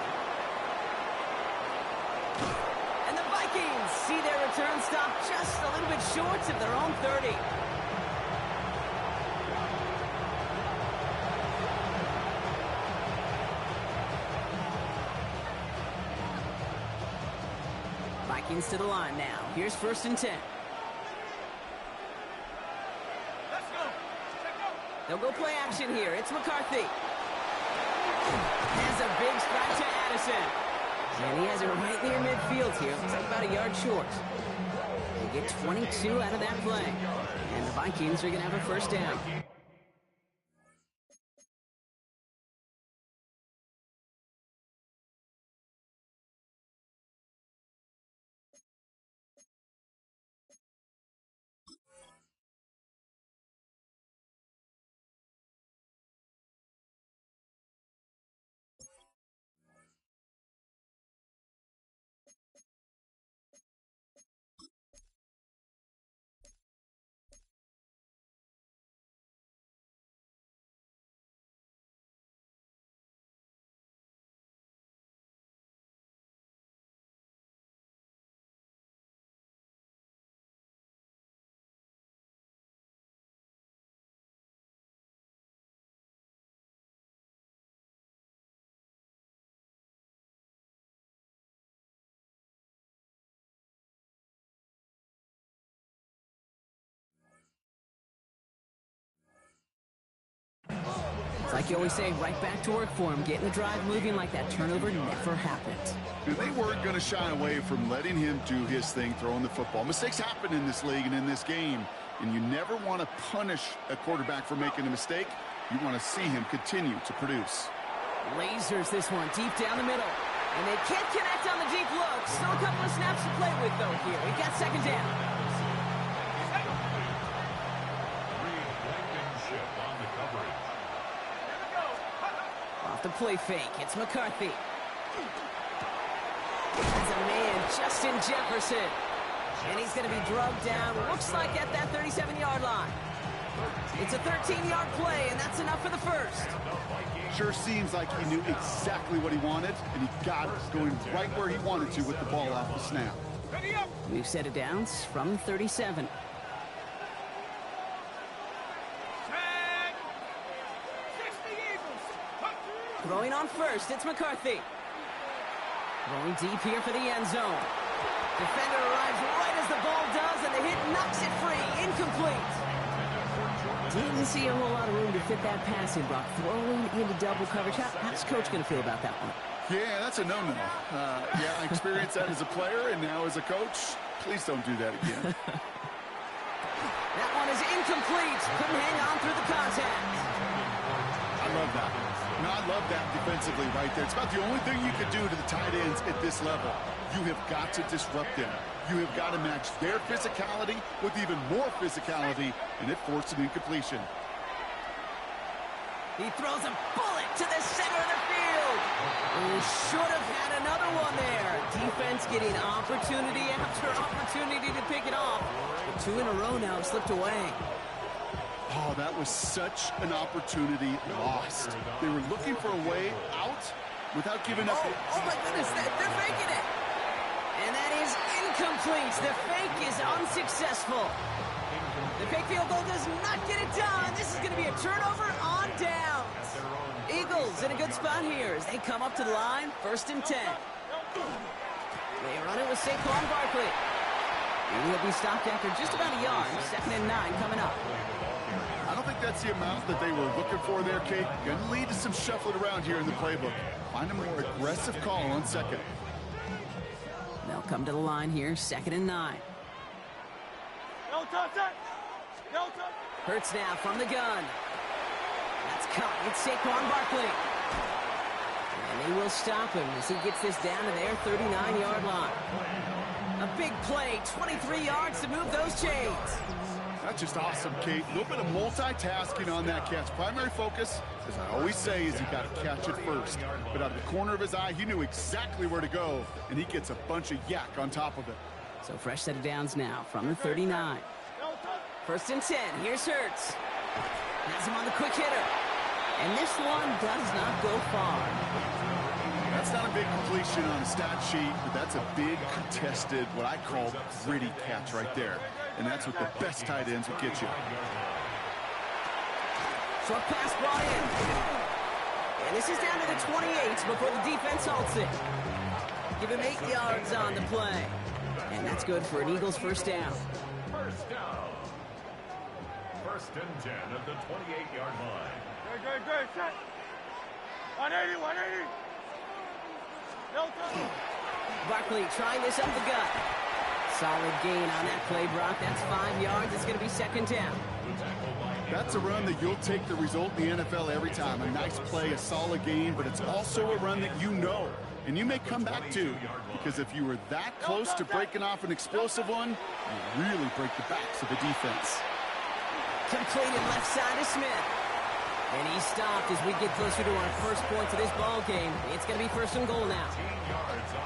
And the Vikings see their return stop just a little bit short of their own 30. Vikings to the line now. Here's 1st and 10. Let's go. They'll go play action here. It's McCarthy. Has a big strike to Addison. And he has it right near midfield here. Looks like about a yard short. They get 22 out of that play. And the Vikings are going to have a first down. It's like you always say, right back to work for him. Getting the drive moving like that turnover never happened. They weren't going to shy away from letting him do his thing, throwing the football. Mistakes happen in this league and in this game, and you never want to punish a quarterback for making a mistake. You want to see him continue to produce. Lasers this one deep down the middle. And they can't connect on the deep look. Still a couple of snaps to play with, though, here. We've got 2nd down. Off the play fake, it's McCarthy. That's a man, Justin Jefferson. And he's going to be drugged down, looks like at that 37-yard line. It's a 13-yard play, and that's enough for the first. Sure seems like he knew exactly what he wanted, and he got it, going right where he wanted to with the ball off the snap. We've set it down from 37. Throwing on first, it's McCarthy. Going deep here for the end zone. Defender arrives right as the ball does, and the hit knocks it free. Incomplete. Didn't see a whole lot of room to fit that pass in, Brock. Throwing into double coverage. How's Coach going to feel about that one? Yeah, that's a no-no. Yeah, I experienced that as a player, and now as a coach, please don't do that again. That one is incomplete. Couldn't hang on through the contact. I love that. No, I love that defensively right there. It's about the only thing you could do to the tight ends at this level. You have got to disrupt them. You have got to match their physicality with even more physicality, and it forced an incompletion. He throws a bullet to the center of the field. He should have had another one there. Defense getting opportunity after opportunity to pick it off. But 2 in a row now slipped away. Oh, that was such an opportunity lost. They were looking for a way out without giving up. Oh my goodness, they're faking it. And that is incomplete. The fake is unsuccessful. The fake field goal does not get it done. This is going to be a turnover on downs. Eagles in a good spot here as they come up to the line. 1st and 10. They run it with Saquon Barkley. And he'll be stopped after just about a yard. 2nd and 9 coming up. I don't think that's the amount that they were looking for there, Kate. Going to lead to some shuffling around here in the playbook. Find a more aggressive call on 2nd. They'll come to the line here. 2nd and 9. No touch that. No touch. Hurts now from the gun. That's caught. It's Saquon Barkley. And they will stop him as he gets this down to their 39-yard line. A big play, 23 yards to move those chains. That's just awesome, Kate. A little bit of multitasking on that catch. Primary focus, as I always say, is you got to catch it first. But out of the corner of his eye, he knew exactly where to go, and he gets a bunch of yak on top of it. So fresh set of downs now from the 39. 1st and 10. Here's Hurts. Has him on the quick hitter. And this one does not go far. That's not a big completion on a stat sheet, but that's a big contested, what I call gritty catch right there. And that's what the best tight ends will get you. Short pass brought in. And this is down to the 28 before the defense halts it. Give him 8 yards on the play. And that's good for an Eagles 1st down. 1st down. 1st and 10 at the 28-yard line. Great. Set. 180. No touch. Barkley trying this up the gut. Solid gain on that play, Brock. That's 5 yards. It's going to be 2nd down. That's a run that you'll take the result in the NFL every time. A nice play, a solid gain, but it's also a run that you know, and you may come back to, because if you were that close to breaking off an explosive one, you really break the backs of the defense. Completed left side to Smith. And he stopped as we get closer to our first point to this ball game. It's going to be 1st and goal now.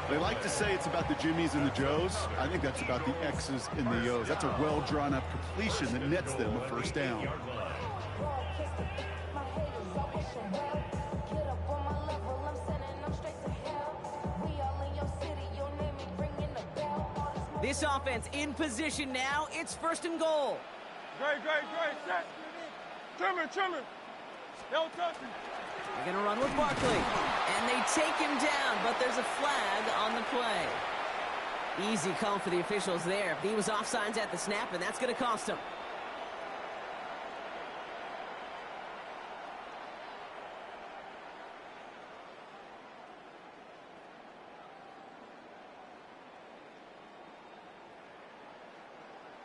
They like to say it's about the Jimmies and the Joes. I think that's about the X's and the O's. That's a well-drawn-up completion that nets them a 1st down. This offense in position now. It's 1st and goal. Great. Set. Trimmer. No touching. They're going to run with Barkley. And they take him down, but there's a flag on the play. Easy call for the officials there. He was offsides at the snap, and that's going to cost him.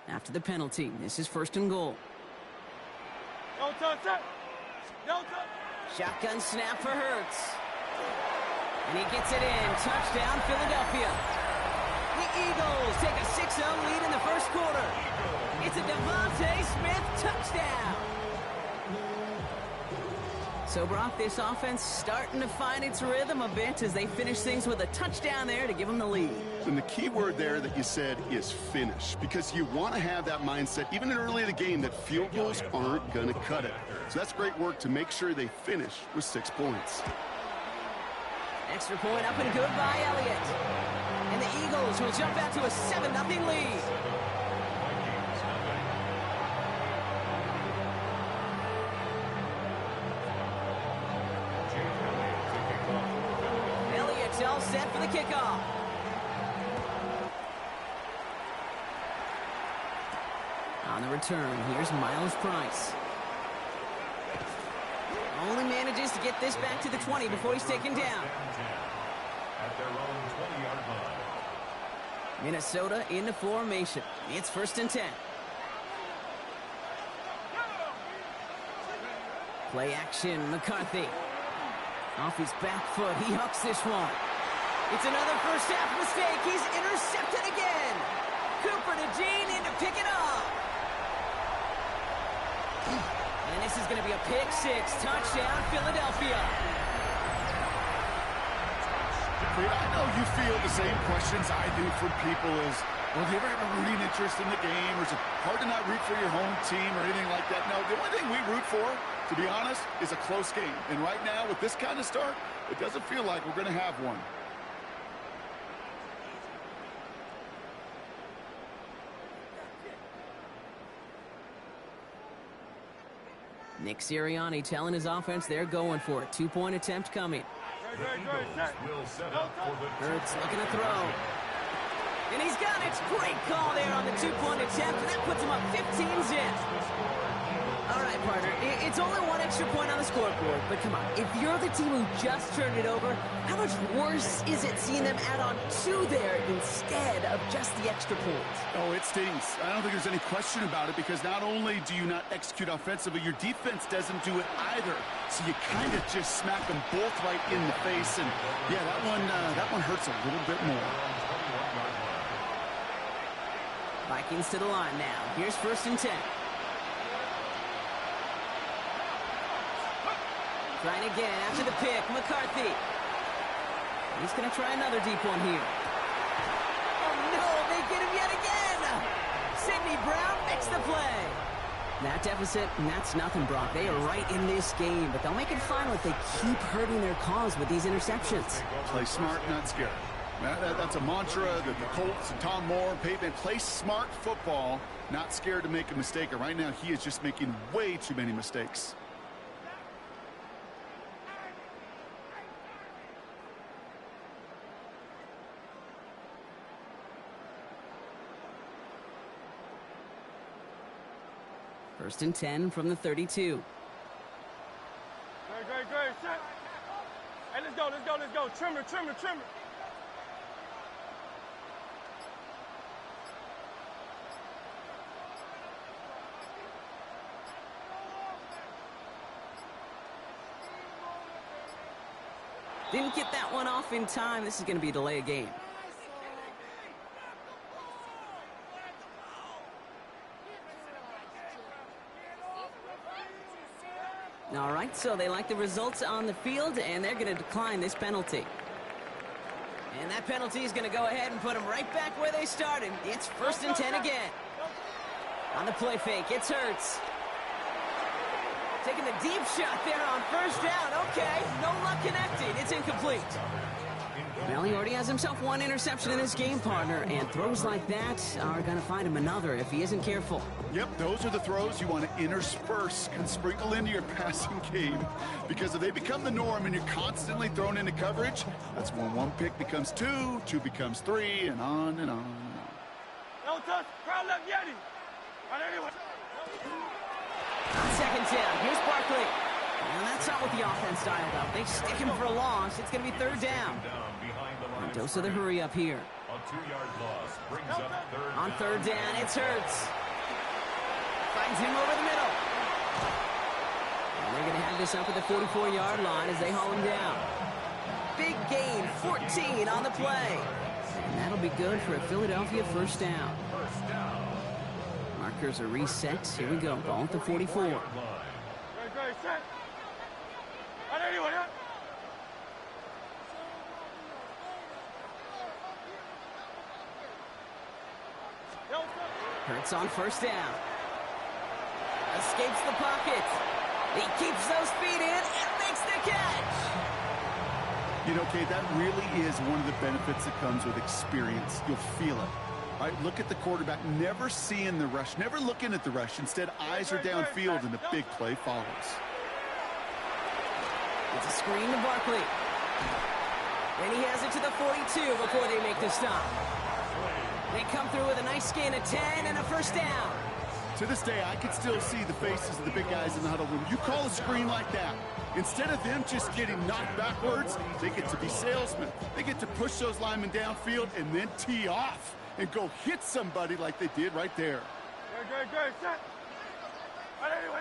After the penalty, this is 1st and goal. No touch that. No touch. Shotgun snap for Hurts. And he gets it in. Touchdown, Philadelphia. The Eagles take a 6-0 lead in the 1st quarter. It's a Devontae Smith touchdown. So, Brock, this offense starting to find its rhythm a bit as they finish things with a touchdown there to give them the lead. And the key word there that you said is finish, because you want to have that mindset, even early in the game, that field goals aren't going to cut it. So that's great work to make sure they finish with 6 points. Extra point up and good by Elliott. And the Eagles will jump out to a 7-0 lead. Elliott's all set for the kickoff. On the return, here's Miles Price. Only manages to get this back to the 20 before he's taken down. At their own 20-yard line. Minnesota in the formation. It's 1st and 10. Play action, McCarthy. Off his back foot, he hooks this one. It's another first half mistake. He's intercepted again. Cooper to Jean in to pick it up. And this is going to be a pick six. Touchdown, Philadelphia. I know you feel the same questions I do from people as, well, do you ever have a rooting interest in the game? Or is it hard to not root for your home team or anything like that? No, the only thing we root for, to be honest, is a close game. And right now, with this kind of start, it doesn't feel like we're going to have one. Nick Sirianni telling his offense they're going for it. 2-point attempt coming. Hurts looking to throw. And he's got it. Great call there on the 2-point attempt, and that puts him up 15 zip. All right, partner, it's only one extra point on the scoreboard, but come on, if you're the team who just turned it over, how much worse is it seeing them add on 2 there instead of just the extra points? Oh, it stings. I don't think there's any question about it, because not only do you not execute offensively, your defense doesn't do it either. So you kind of just smack them both right in the face, and yeah, that one hurts a little bit more. Vikings to the line now. Here's 1st and 10. Trying again after the pick, McCarthy. He's going to try another deep one here. Oh, no, they get him yet again. Sidney Brown makes the play. That deficit, and that's nothing, Brock. They are right in this game, but they'll make it final if they keep hurting their cause with these interceptions. Play smart, not scared. That's a mantra that the Colts and Tom Moore and Peyton play smart football, not scared to make a mistake. And right now, he is just making way too many mistakes. First and 10 from the 32. Great. Set. Hey, let's go. Trimmer. Didn't get that one off in time. This is going to be a delay of game. All right, so they like the results on the field, and they're going to decline this penalty. And that penalty is going to go ahead and put them right back where they started. It's 1st and 10 again. On the play fake, it's Hurts. Taking the deep shot there on 1st down. Okay, no luck connecting. It's incomplete. Well, he already has himself 1 interception in this game, partner, and throws like that are going to find him another if he isn't careful. Yep, those are the throws you want to intersperse and sprinkle into your passing game, because if they become the norm and you're constantly thrown into coverage, that's when 1 pick becomes 2, 2 becomes 3, and on and on and on. Don't touch. Crowd left Yeti. All right, anyway. On 2nd down, here's Barkley. And that's not what the offense dialed up. They stick him for a loss. It's going to be 3rd down. A dose of the hurry up here. A 2-yard loss brings up 3rd on 3rd down, it's Hurts. Finds him over the middle. And they're going to have this up at the 44-yard line as they haul him down. Big gain, 14 on the play. And that'll be good for a Philadelphia 1st down. Markers are reset. Here we go. Ball at the 44. Great, set. All right, anyway, Hurts on 1st down. Escapes the pocket. He keeps those feet in and makes the catch. You know, Kate, that really is one of the benefits that comes with experience. You'll feel it. All right, look at the quarterback, never seeing the rush, never looking at the rush. Instead, eyes are downfield, and the big play follows. It's a screen to Barkley. And he has it to the 42 before they make the stop. They come through with a nice gain of 10 and a 1st down. To this day, I can still see the faces of the big guys in the huddle room. You call a screen like that, instead of them just getting knocked backwards, they get to be salesmen. They get to push those linemen downfield and then tee off and go hit somebody like they did right there. Great, set. All right, anyway,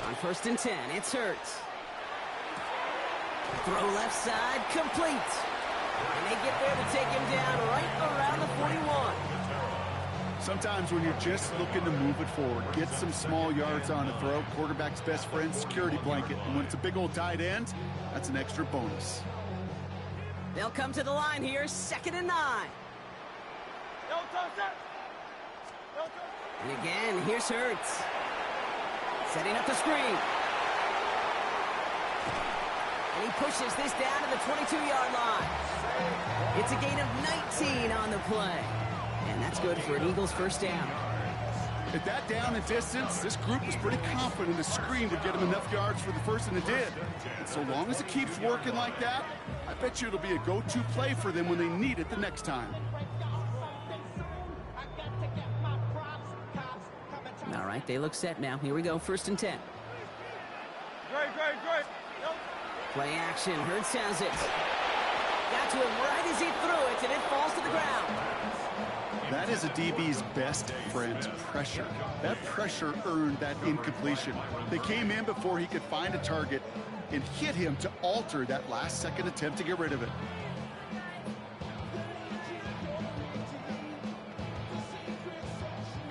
On 1st and 10, it's Hurts. Throw left side, complete. And they get there to take him down right around the 41. Sometimes when you're just looking to move it forward, get some small yards on a throw, quarterback's best friend, security blanket. And when it's a big old tight end, that's an extra bonus. They'll come to the line here, 2nd and 9. And again, here's Hurts. Setting up the screen. And he pushes this down to the 22-yard line. It's a gain of 19 on the play. And that's good for an Eagles first down. At that down and distance, this group was pretty confident the screen would get them enough yards for the first, and it did. And so long as it keeps working like that, I bet you it'll be a go-to play for them when they need it the next time. All right, they look set now. Here we go, 1st and 10. Great. Play action, Hurts has it. Got to him right as he threw it, and it falls to the ground. That is a DB's best friend, pressure. That pressure earned that incompletion. They came in before he could find a target and hit him to alter that last-second attempt to get rid of it.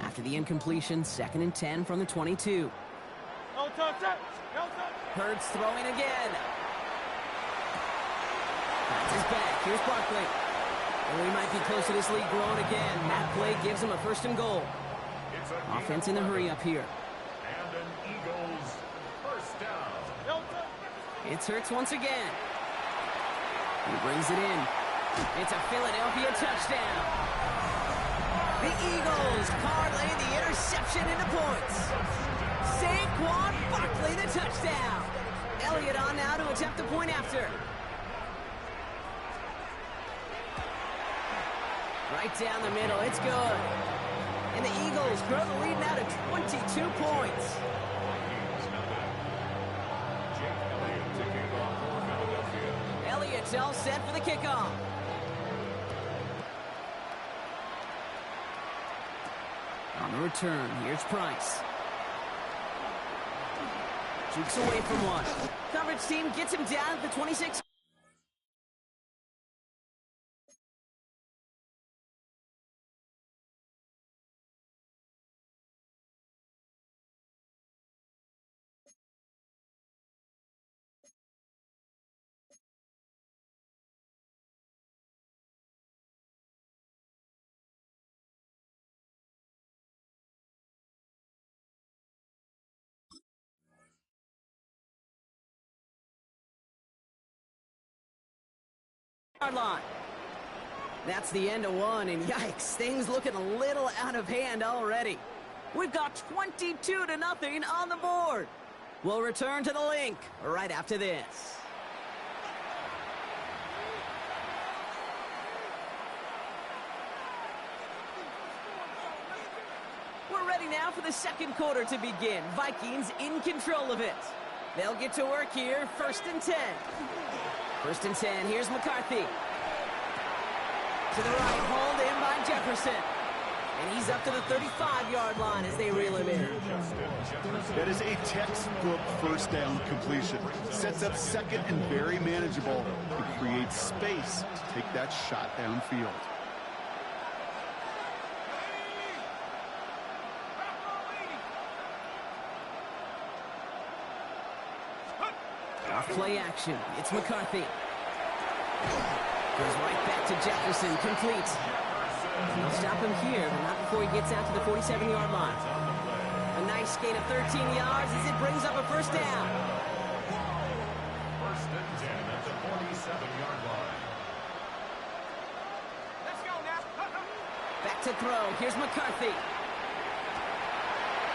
After the incompletion, 2nd and 10 from the 22. Hurts throwing again. That's his back. Here's Barkley. And we might be close to this lead growing again. That play gives him a 1st and goal. Offense in the hurry up here. And an Eagles first down. It's Hurts once again. He brings it in. It's a Philadelphia touchdown. The Eagles parlay the interception into points. Saquon Barkley the touchdown. Elliott on now to attempt the point after. Right down the middle, it's good. And the Eagles grow the lead now to 22 points. Elliott's all set for the kickoff. On the return, here's Price. Jukes away from one. Coverage team gets him down at the 26. Line. That's the end of one, and yikes, things looking a little out of hand already. We've got 22-0 on the board. We'll return to the link right after this. We're ready now for the second quarter to begin. Vikings in control of it. They'll get to work here, 1st and 10. 1st and 10, here's McCarthy. To the right, hauled in by Jefferson. And he's up to the 35-yard line as they reel him in. That is a textbook first down completion. Sets up 2nd and very manageable and creates space to take that shot downfield. Off play action, it's McCarthy. Goes right back to Jefferson, complete. They'll stop him here, but not before he gets out to the 47-yard line. A nice gain of 13 yards as it brings up a 1st down. 1st and 10 at the 47-yard line. Let's go now. Back to throw, here's McCarthy.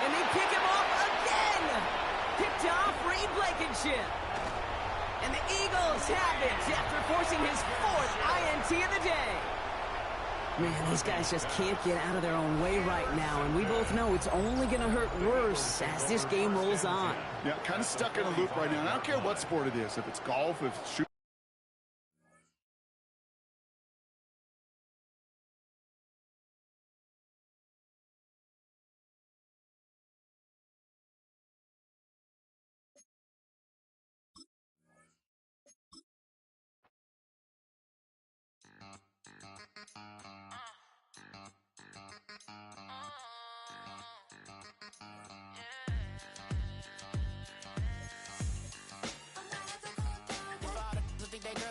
And they pick him off again! Picked off Reed Blankenship. And the Eagles have it after forcing his 4th INT of the day. Man, these guys just can't get out of their own way right now, and we both know it's only going to hurt worse as this game rolls on. Yeah, kind of stuck in a loop right now. And I don't care what sport it is, if it's golf, if it's shooting.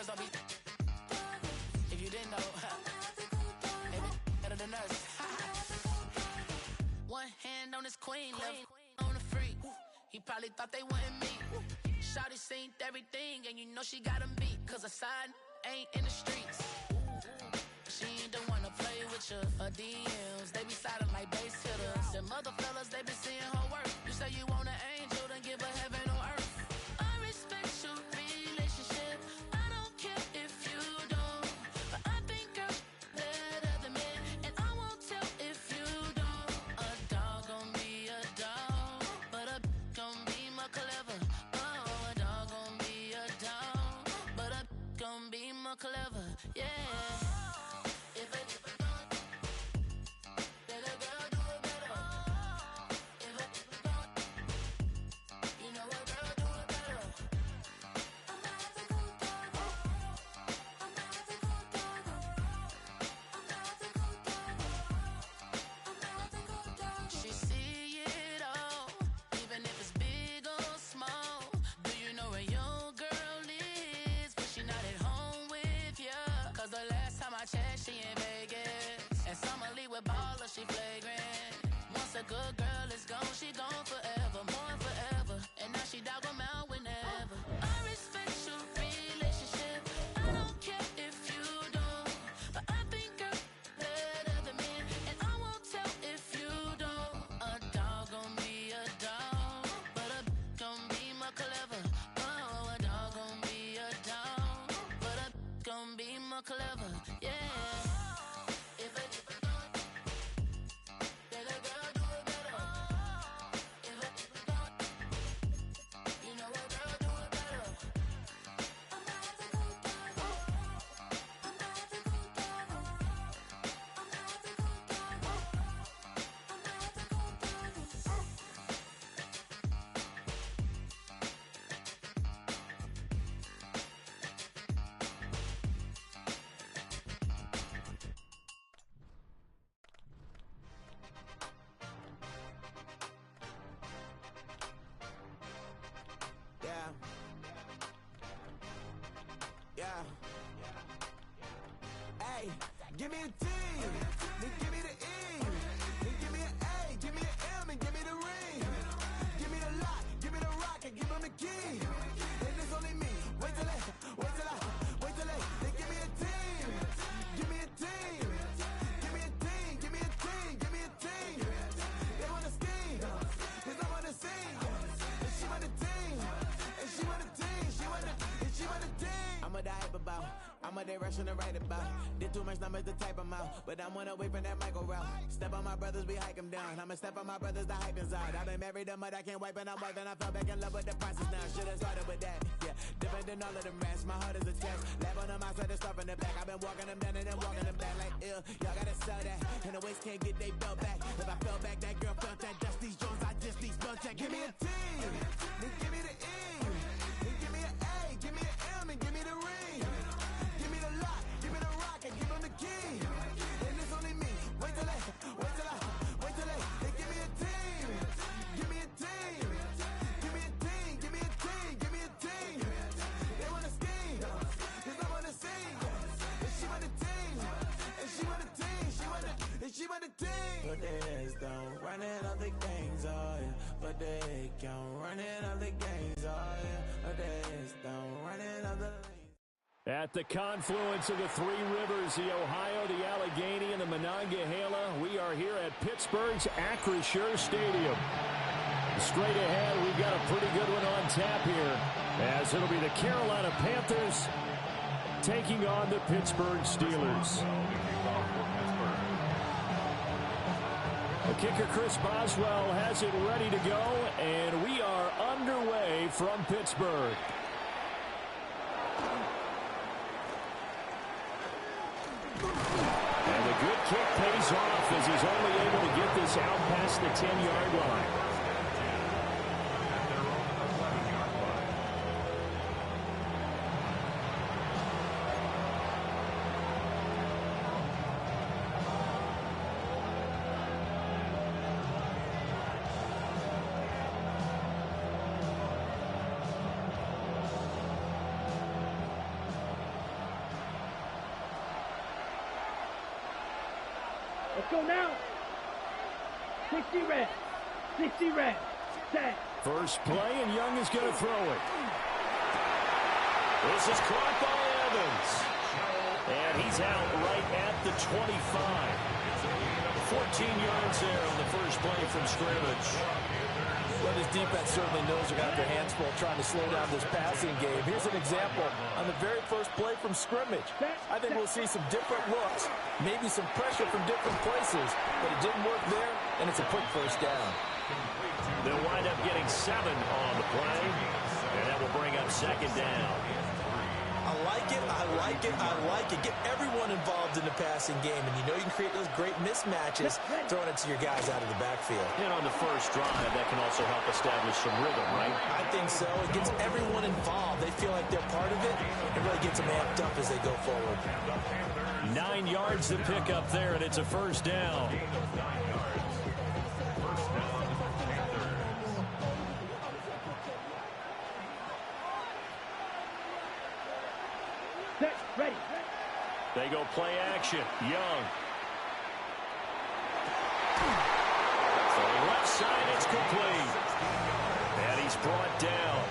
girls don't be. If you didn't know, maybe better than us. One hand on his queen, left on the freak. He probably thought they wanted me. Shawty seen everything, and you know she got him beat. Cause a side ain't in the streets. She ain't the one to play with you. Her DMs, they be sliding like base hitters. Them other fellas, they be seeing her work. You say you want an angel, then give her heaven on earth. I respect your relationship. I don't care if you don't. But I think girls better than men. And I won't tell if you don't. A dog gon' be a dog. But a gon' be more clever. Oh, a dog gon' be a dog. But a gon' be more clever. Yeah. She in Vegas, and Summer Lee with baller, she flagrant. Once a good girl is gone, she gone forever, more forever. And now she dog 'em out whenever. I respect your relationship. I don't care if you don't, but I think girls better than men, and I won't tell if you don't. A dog gon' be a dog, but a gon' be more clever. Oh, a dog gon' be a dog, but a gon' be more clever. Yeah. Yeah. Hey, give me a T, then give me the E, then give me an A, give me an M, and give me the ring. Give me the lock, give me the rock, and give him the key. And it's only me. Wait till they, then give me a team. Give me a team. Give me a team, give me a team, give me a team. They wanna scheme, cause I wanna sing. And she want a team, and she want a team, she want a team. I'm a hype about, I'm a direction to write about. Did too much numbers to type them out, but I'm one away from that micro route. Step on my brothers, we hike them down. I'ma step on my brothers, the hype inside. I've been married them, but I can't wipe and I'm wiping. I fell back in love with the process now. Should've started with that, yeah. Different than all of them rats, my heart is a test. Lab on them outside, stuff in the back. I've been walking them down and then walking them back like ill. Y'all gotta sell that, and the waist can't get they belt back. If I fell back, that girl felt that. Dust these Jones, I just these spell check. Give me a T, then give me the E, then give me an A, give me an M, and give me the ring. Give me the lock, give me the rock, and give him the key. And it's only me. Wait till they, then give me a team. Give me a team. Give me a team, give me a team, give me a team. They wanna scheme, cause I wanna sing. And she want a team, and she want a team, she want a team. Put their heads down, running all the gangs, oh yeah. But they count, running all the gangs, oh yeah. Put their heads down, running all the At the confluence of the three rivers, the Ohio, the Allegheny, and the Monongahela, we are here at Pittsburgh's Acrisure Stadium. Straight ahead, we've got a pretty good one on tap here, as it'll be the Carolina Panthers taking on the Pittsburgh Steelers. The kicker, Chris Boswell, has it ready to go, and we are underway from Pittsburgh. And the good kick pays off as he's only able to get this out past the 10-yard line. go now. 60 red. 60 red. 10. First play, and Young is going to throw it. This is caught by Evans. And he's out right at the 25. 14 yards there on the first play from scrimmage. Well, this defense certainly knows they're going to have their hands full trying to slow down this passing game. Here's an example on the very first play from scrimmage. I think we'll see some different looks, maybe some pressure from different places, but it didn't work there, and it's a quick first down. They'll wind up getting 7 on the play, and that will bring up second down. I like it, I like it, I like it. Get everyone involved in the passing game, and you know you can create those great mismatches throwing it to your guys out of the backfield. And on the first drive, that can also help establish some rhythm, right? I think so. It gets everyone involved. They feel like they're part of it. It really gets them amped up as they go forward. 9 yards to pick up there, and it's a first down. Ready. They go play action. Young. Throwing left side, it's complete. And he's brought down.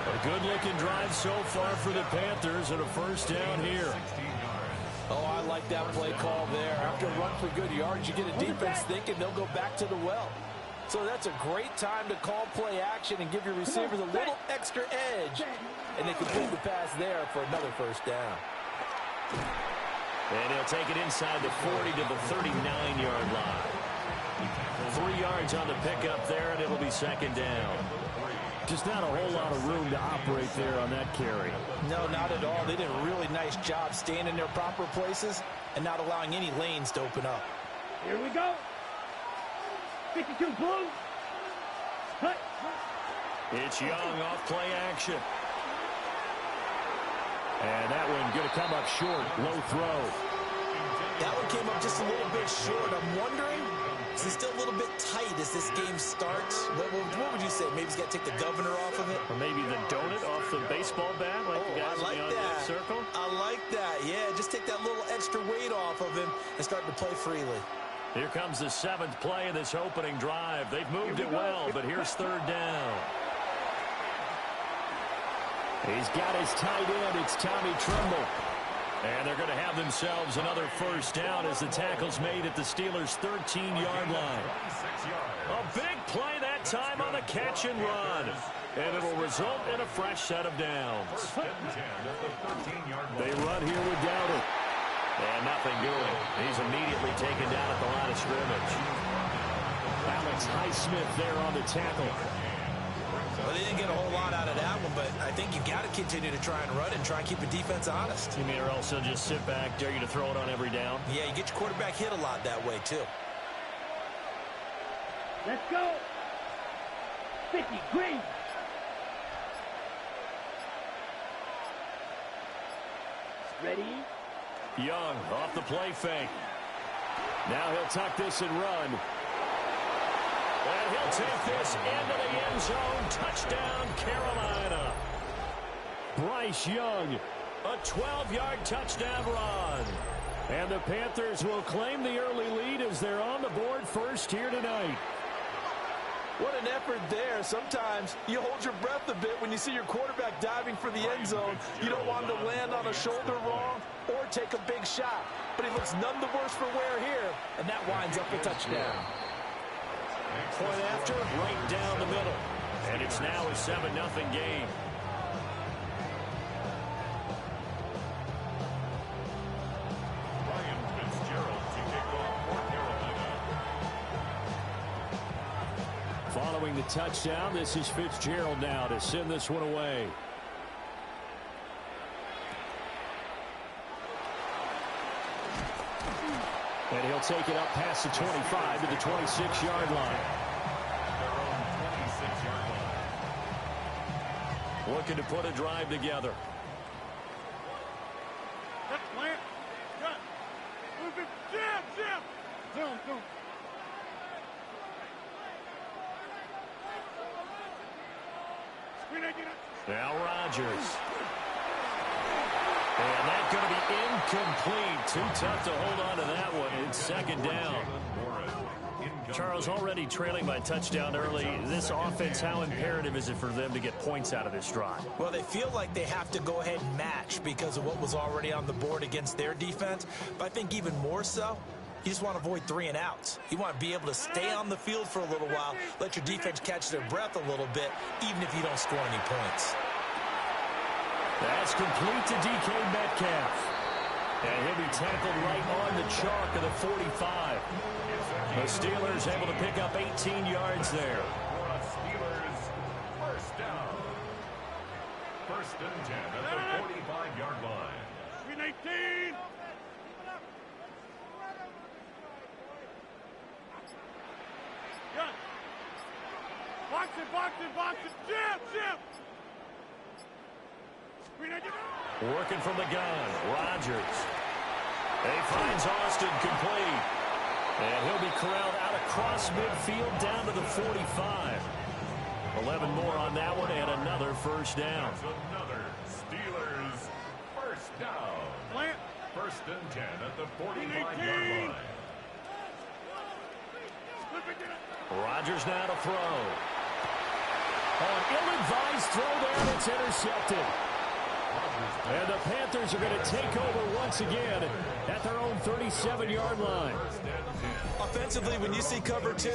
A good-looking drive so far for the Panthers, and a first down here. Oh, I like that play call there. After a run for good yards, you get a defense thinking they'll go back to the well. So that's a great time to call play action and give your receivers a little extra edge. And they complete the pass there for another first down. And he'll take it inside the 40 to the 39-yard line. 3 yards on the pickup there, and it'll be second down. Just not a whole lot of room to operate there on that carry. No, not at all. They did a really nice job staying in their proper places and not allowing any lanes to open up. Here we go. 52 blue. Cut. It's Young off play action. And that one going to come up short. Low throw. That one came up just a little bit short. I'm wondering, is it still a little bit tight as this game starts? What would you say? Maybe he's got to take the governor off of it? Or maybe the donut off the baseball bat, like the guys I like in the that. circle? I like that. Yeah, just take that little extra weight off of him and start to play freely. Here comes the 7th play of this opening drive. They've moved it well, but here's third down. He's got his tight end. It's Tommy Tremble. And they're going to have themselves another first down as the tackle's made at the Steelers' 13-yard line. A big play that time on the catch and run. And it'll result in a fresh set of downs. They run here with Dowdle. And nothing doing. He's immediately taken down at the line of scrimmage. Alex Highsmith there on the tackle. Well, they didn't get a whole lot out of that one, but I think you've got to continue to try and run and try and keep the defense honest. You mean, or else they'll just sit back, dare you to throw it on every down? Yeah, you get your quarterback hit a lot that way, too. Let's go. 50 green. Ready. Young off the play fake. Now he'll tuck this and run. And he'll take this into the end zone. Touchdown, Carolina. Bryce Young, a 12-yard touchdown run. And the Panthers will claim the early lead as they're on the board first here tonight. What an effort there. Sometimes you hold your breath a bit when you see your quarterback diving for the end zone. You don't want him to land on a shoulder wrong or take a big shot. But he looks none the worse for wear here, and that winds up a touchdown. Point after, right down the middle. And it's now a 7-0 game. Following the touchdown, this is Fitzgerald now to send this one away. And he'll take it up past the 25 to the 26-yard line. Looking to put a drive together. That's plant. Cut. Move it. Jim. Zoom. Now Rodgers. And that's going to be incomplete. Too tough to hold on to that one. It's second down. Charles, already trailing by touchdown early. This offense, how imperative is it for them to get points out of this drive? Well, they feel like they have to go ahead and match because of what was already on the board against their defense. But I think even more so, you just want to avoid 3 and outs. You want to be able to stay on the field for a little while, let your defense catch their breath a little bit, even if you don't score any points. That's complete to DK Metcalf. And he'll be tackled right on the chalk of the 45. The Steelers able to pick up 18 yards there. Steelers first down. First and 10 at the 45-yard line. 18. Box it. Jim. Working from the gun, Rodgers. He finds Austin complete. And he'll be corralled out across midfield down to the 45. 11 more on that one and another first down. That's another Steelers first down. First and 10 at the 45-yard line. Rodgers now to throw. An ill-advised throw down, it's intercepted. And the Panthers are going to take over once again at their own 37-yard line. Offensively, when you see cover 2,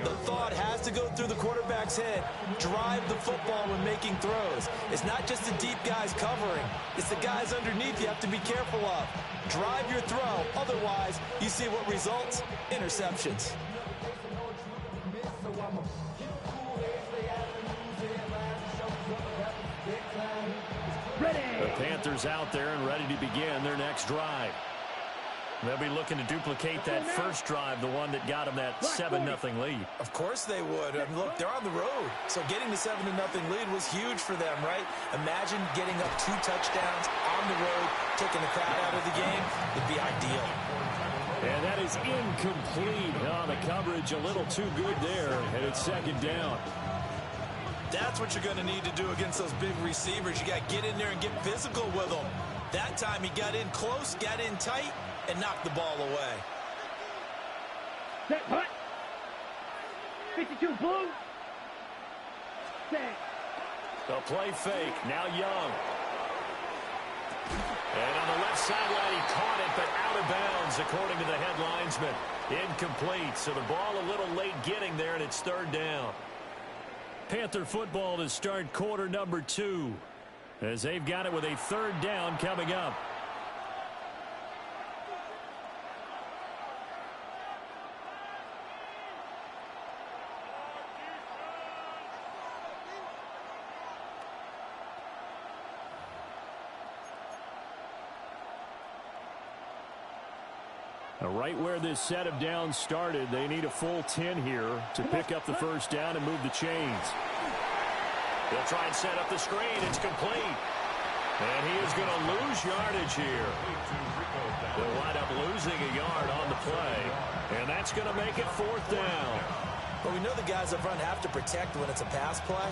the thought has to go through the quarterback's head. Drive the football when making throws. It's not just the deep guys covering. It's the guys underneath you have to be careful of. Drive your throw. Otherwise, you see what results? Interceptions. The Panthers out there and ready to begin their next drive. They'll be looking to duplicate that first drive, the one that got them that 7-0 lead. Of course they would. I mean, look, they're on the road. So getting the 7-0 lead was huge for them, right? Imagine getting up 2 touchdowns on the road, taking the crowd out of the game. It'd be ideal. And that is incomplete. Oh, the coverage a little too good there, and it's second down. That's what you're going to need to do against those big receivers. You got to get in there and get physical with them. That time he got in close, got in tight, and knocked the ball away. Set, hut. 52 blue. Set. The play fake, now Young. And on the left sideline, he caught it, but out of bounds, according to the head linesman. Incomplete, so the ball a little late getting there, and it's third down. Panther football to start quarter number 2, as they've got it with a third down coming up. Right where this set of downs started, they need a full 10 here to pick up the first down and move the chains. They'll try and set up the screen. It's complete. And he is going to lose yardage here. They'll wind up losing a yard on the play. And that's going to make it fourth down. Well, we know the guys up front have to protect when it's a pass play,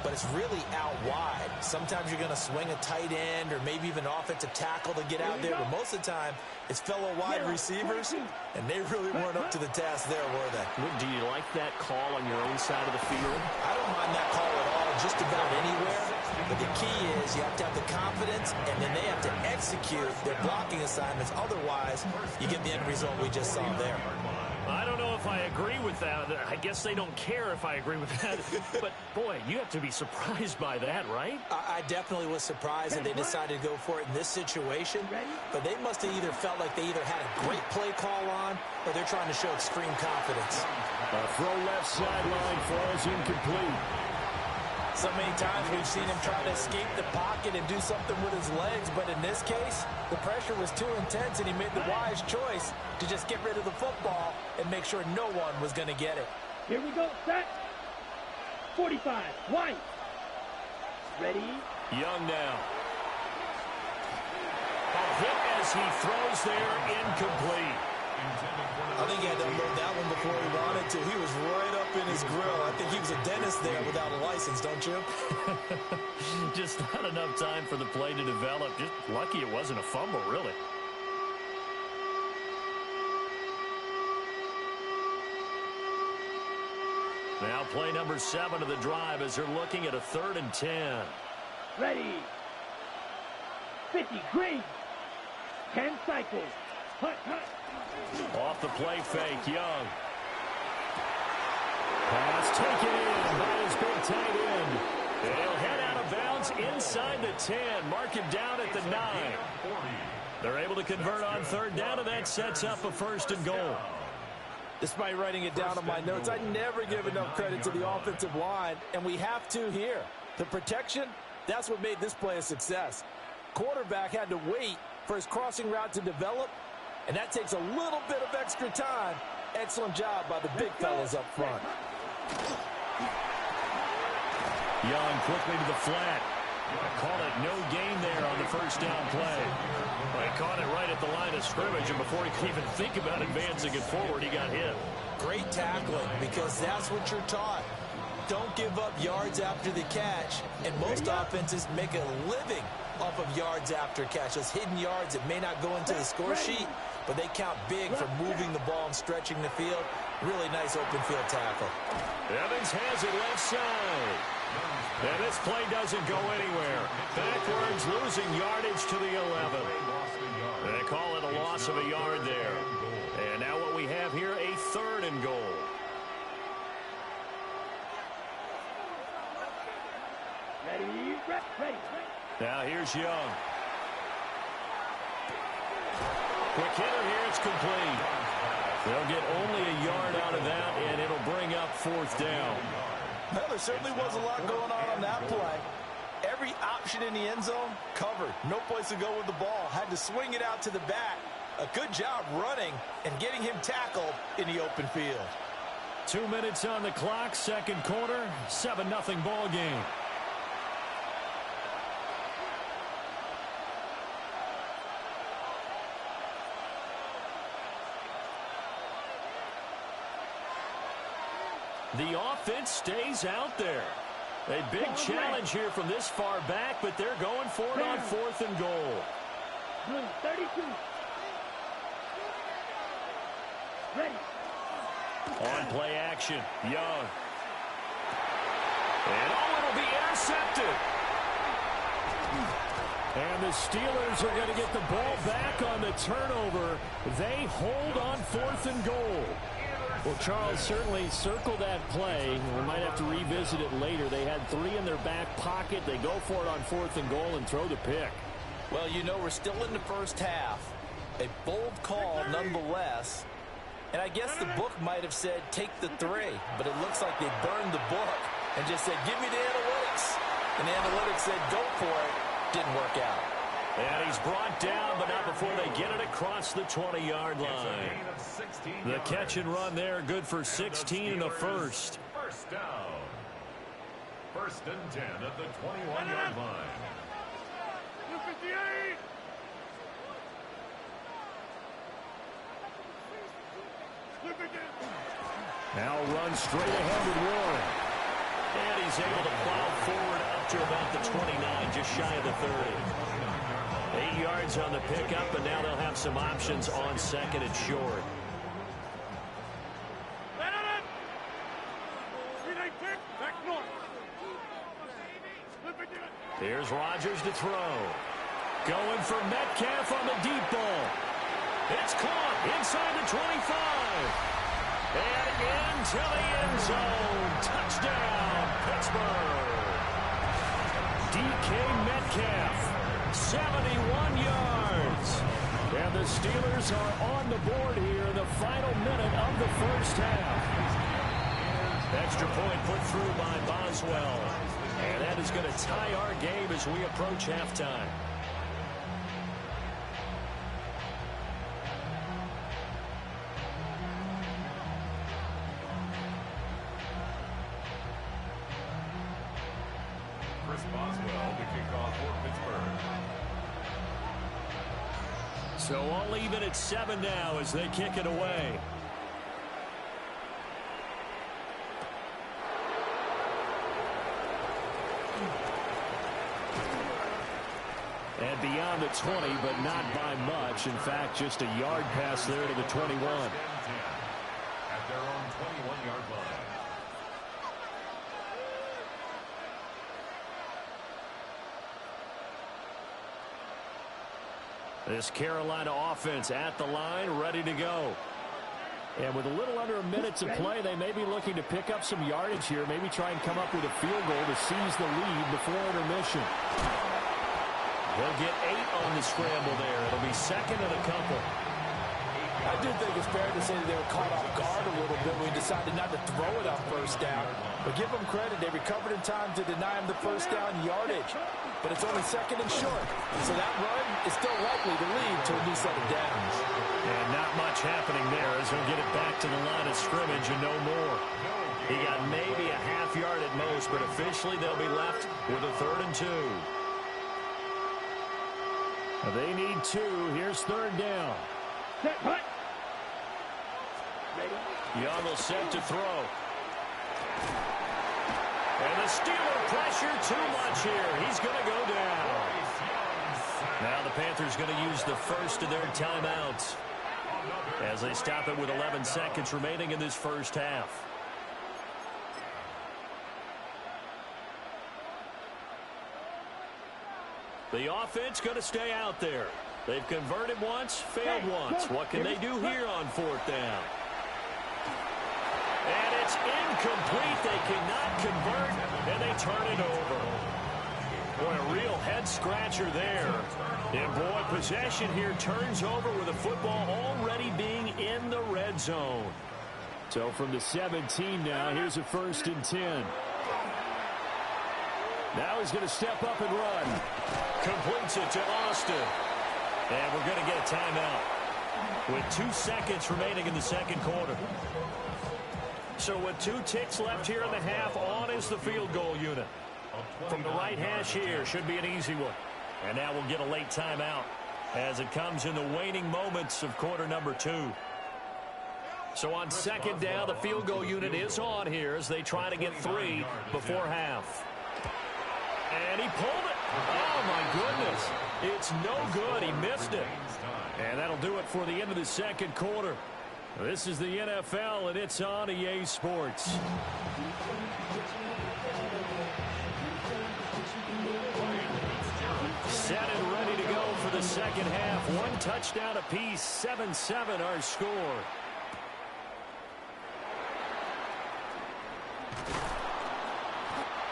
but it's really out wide. Sometimes you're going to swing a tight end or maybe even offensive tackle to get out there, but most of the time it's fellow wide receivers, and they really weren't up to the task there, were they? Do you like that call on your own side of the field? I don't mind that call at all, just about anywhere. But the key is you have to have the confidence, and then they have to execute their blocking assignments. Otherwise, you get the end result we just saw there. I don't know if I agree with that. I guess they don't care if I agree with that. But, boy, you have to be surprised by that, right? I definitely was surprised that they decided to go for it in this situation. But they must have either felt like they either had a great play call on or they're trying to show extreme confidence. A throw left sideline falls incomplete. So many times we've seen him try to escape the pocket and do something with his legs, but in this case, the pressure was too intense and he made the wise choice to just get rid of the football and make sure no one was going to get it. Here we go, set. 45, White. Ready? Young now. A hit as he throws there, incomplete. I think he had to unload that one before he wanted to. He was right up in his grill. I think he was a dentist there without a license, don't you? Just not enough time for the play to develop. Just lucky it wasn't a fumble, really. Now play number 7 of the drive as they're looking at a 3rd and 10. Ready. 50, green. 10 cycles. Hut, hut. Off the play fake, Young. Pass taken in by his big tight end. They'll head out of bounds inside the 10. Mark him down at the 9. They're able to convert on 3rd down, and that sets up a 1st and goal. Despite writing it down on my notes, I never give enough credit to the offensive line, and we have to here. The protection, that's what made this play a success. Quarterback had to wait for his crossing route to develop, and that takes a little bit of extra time. Excellent job by the big fellas up front. Young quickly to the flat. Call it no gain there on the 1st down play. Well, he caught it right at the line of scrimmage, and before he could even think about advancing it forward, he got hit. Great tackling, because that's what you're taught. Don't give up yards after the catch, and most offenses make a living off of yards after catch. Those hidden yards that may not go into the score sheet, but they count big for moving the ball and stretching the field. Really nice open field tackle. Evans has it left side. And this play doesn't go anywhere. Backwards, losing yardage to the 11. They call it a loss of a yard there. And now what we have here, a 3rd and goal. Ready, ready. Now here's Young. Quick hitter here, it's complete. They'll get only a yard out of that, and it'll bring up 4th down. Well, there certainly was a lot going on that play. Every option in the end zone covered. No place to go with the ball. Had to swing it out to the back. A good job running and getting him tackled in the open field. 2 minutes on the clock, 2nd quarter, 7-0 ball game. The offense stays out there. A big challenge here from this far back, but they're going for it on 4th and goal. 32. Ready. On play action, Young. And it'll be intercepted. And the Steelers are going to get the ball back on the turnover. They hold on 4th and goal. Well, Charles, certainly circle that play. We might have to revisit it later. They had 3 in their back pocket. They go for it on 4th and goal and throw the pick. Well, you know, we're still in the first half. A bold call nonetheless. And I guess the book might have said take the 3, but it looks like they burned the book and just said give me the analytics. And the analytics said go for it. Didn't work out. And he's brought down, but not before they get it across the 20-yard line. The catch and run there, good for 16 in the first. First down. 1st and 10 at the 21-yard line. 58. Now run straight ahead with Warren. And he's able to plow forward up to about the 29, just shy of the 30. 8 yards on the pickup, and now they'll have some options on 2nd and short. Here's Rodgers to throw. Going for Metcalf on the deep ball. It's caught inside the 25. And into the end zone. Touchdown, Pittsburgh. DK Metcalf, 71 yards. And the Steelers are on the board here in the final minute of the first half. Extra point put through by Boswell. And that is going to tie our game as we approach halftime. So all even at 7 now as they kick it away. And beyond the 20, but not by much. In fact, just a yard pass there to the 21. At their own 21-yard line. This Carolina offense at the line, ready to go. And with a little under a minute to play, they may be looking to pick up some yardage here, maybe try and come up with a field goal to seize the lead before intermission. They'll get 8 on the scramble there. It'll be second and a couple. I do think it's fair to say that they were caught off guard a little bit when we decided not to throw it on first down. But give them credit. They recovered in time to deny them the first down yardage. But it's only second and short. So that run is still likely to lead to a new set of downs. And not much happening there as he'll get it back to the line of scrimmage and no more. He got maybe a half yard at most, but officially they'll be left with a 3rd and 2. They need 2. Here's 3rd down. Young will set to throw. And the Steeler pressure too much here. He's going to go down. Now the Panthers going to use the first of their timeouts as they stop it with 11 seconds remaining in this first half. The offense going to stay out there. They've converted once, failed once. What can they do here on 4th down? And it's incomplete. They cannot convert, and they turn it over. Boy, a real head-scratcher there. And, boy, possession here turns over with the football already being in the red zone. So from the 17 now, here's a 1st and 10. Now he's going to step up and run. Completes it to Austin. And we're going to get a timeout with 2 seconds remaining in the second quarter. So with 2 ticks left here in the half, on is the field goal unit. From the right hash here, should be an easy one. And now we'll get a late timeout as it comes in the waning moments of quarter number 2. So on 2nd down, the field goal unit is on here as they try to get 3 before half. And he pulled it. Oh, my goodness. It's no good. He missed it. And that'll do it for the end of the second quarter. This is the NFL, and it's on EA Sports. Set and ready to go for the second half. 1 touchdown apiece, 7-7 our score.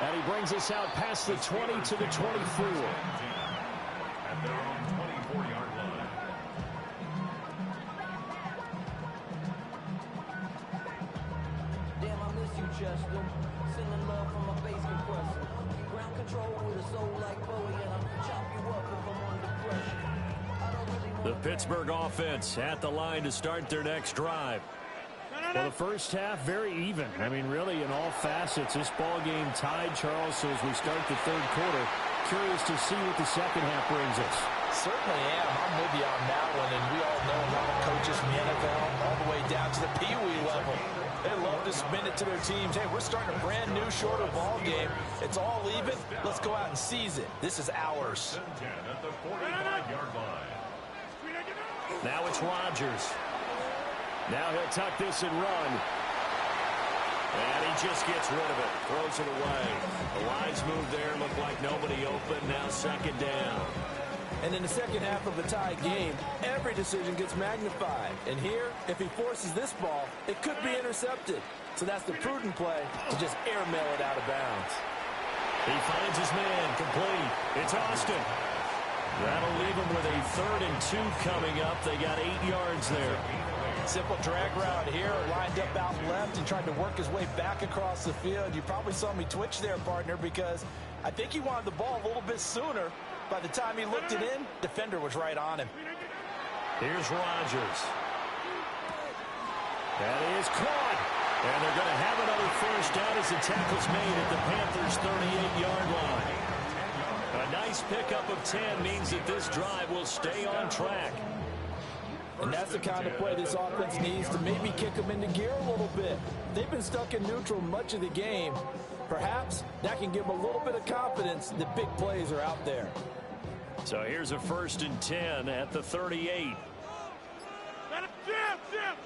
And he brings us out past the 20 to the 24. At their own 24-yard line. Damn, I miss you, Chester. Sending love from my bass compressor. Ground control with a soul like Bowie, and I'll chop you up if I'm under pressure. The Pittsburgh offense at the line to start their next drive. Well, the first half, very even. I mean, really, in all facets, this ball game tied, Charles. So as we start the third quarter, curious to see what the second half brings us. Certainly am. I'm with you on that one. And we all know a lot of coaches from the NFL all the way down to the Pee-wee level. They love to spin it to their teams. Hey, we're starting a brand new, shorter ball game. It's all even. Let's go out and seize it. This is ours. At the 45-yard line. Now it's Rodgers. Now he'll tuck this and run. And he just gets rid of it. Throws it away. A wise move there. Looked like nobody open. Now 2nd down. And in the second half of a tie game, every decision gets magnified. And here, if he forces this ball, it could be intercepted. So that's the prudent play to just airmail it out of bounds. He finds his man. Complete. It's Austin. That'll leave him with a 3rd and 2 coming up. They got 8 yards there. Simple drag route here, lined up out left and tried to work his way back across the field. You probably saw me twitch there, partner, because I think he wanted the ball a little bit sooner. By the time he looked it in, defender was right on him. Here's Rodgers. That is caught. And they're going to have another first down as the tackle's made at the Panthers' 38-yard line. A nice pickup of 10 means that this drive will stay on track. And that's the kind of play this offense needs to maybe kick them into gear a little bit. They've been stuck in neutral much of the game. Perhaps that can give them a little bit of confidence that big plays are out there. So here's a 1st and 10 at the 38. Jim!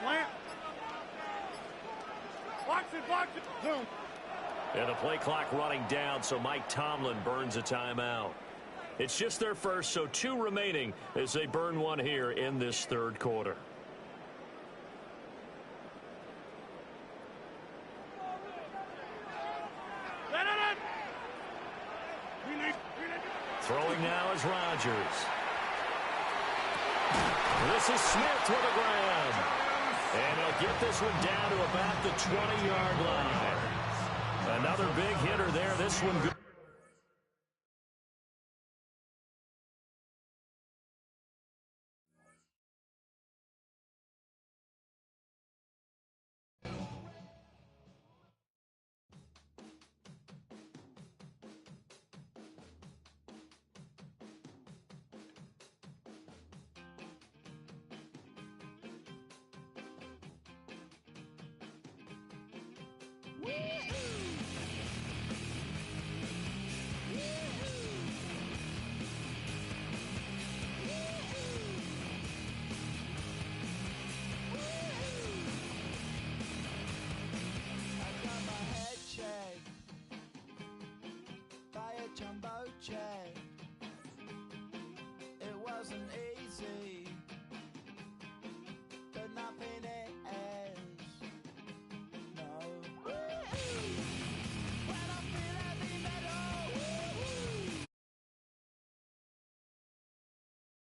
Plant. Box it. Zoom. And the play clock running down, so Mike Tomlin burns a timeout. It's just their first, so 2 remaining as they burn one here in this 3rd quarter. Throwing now is Rodgers. This is Smith with a grab. And he'll get this one down to about the 20-yard line. Another big hitter there. This one good. Jumbo jet. It wasn't easy.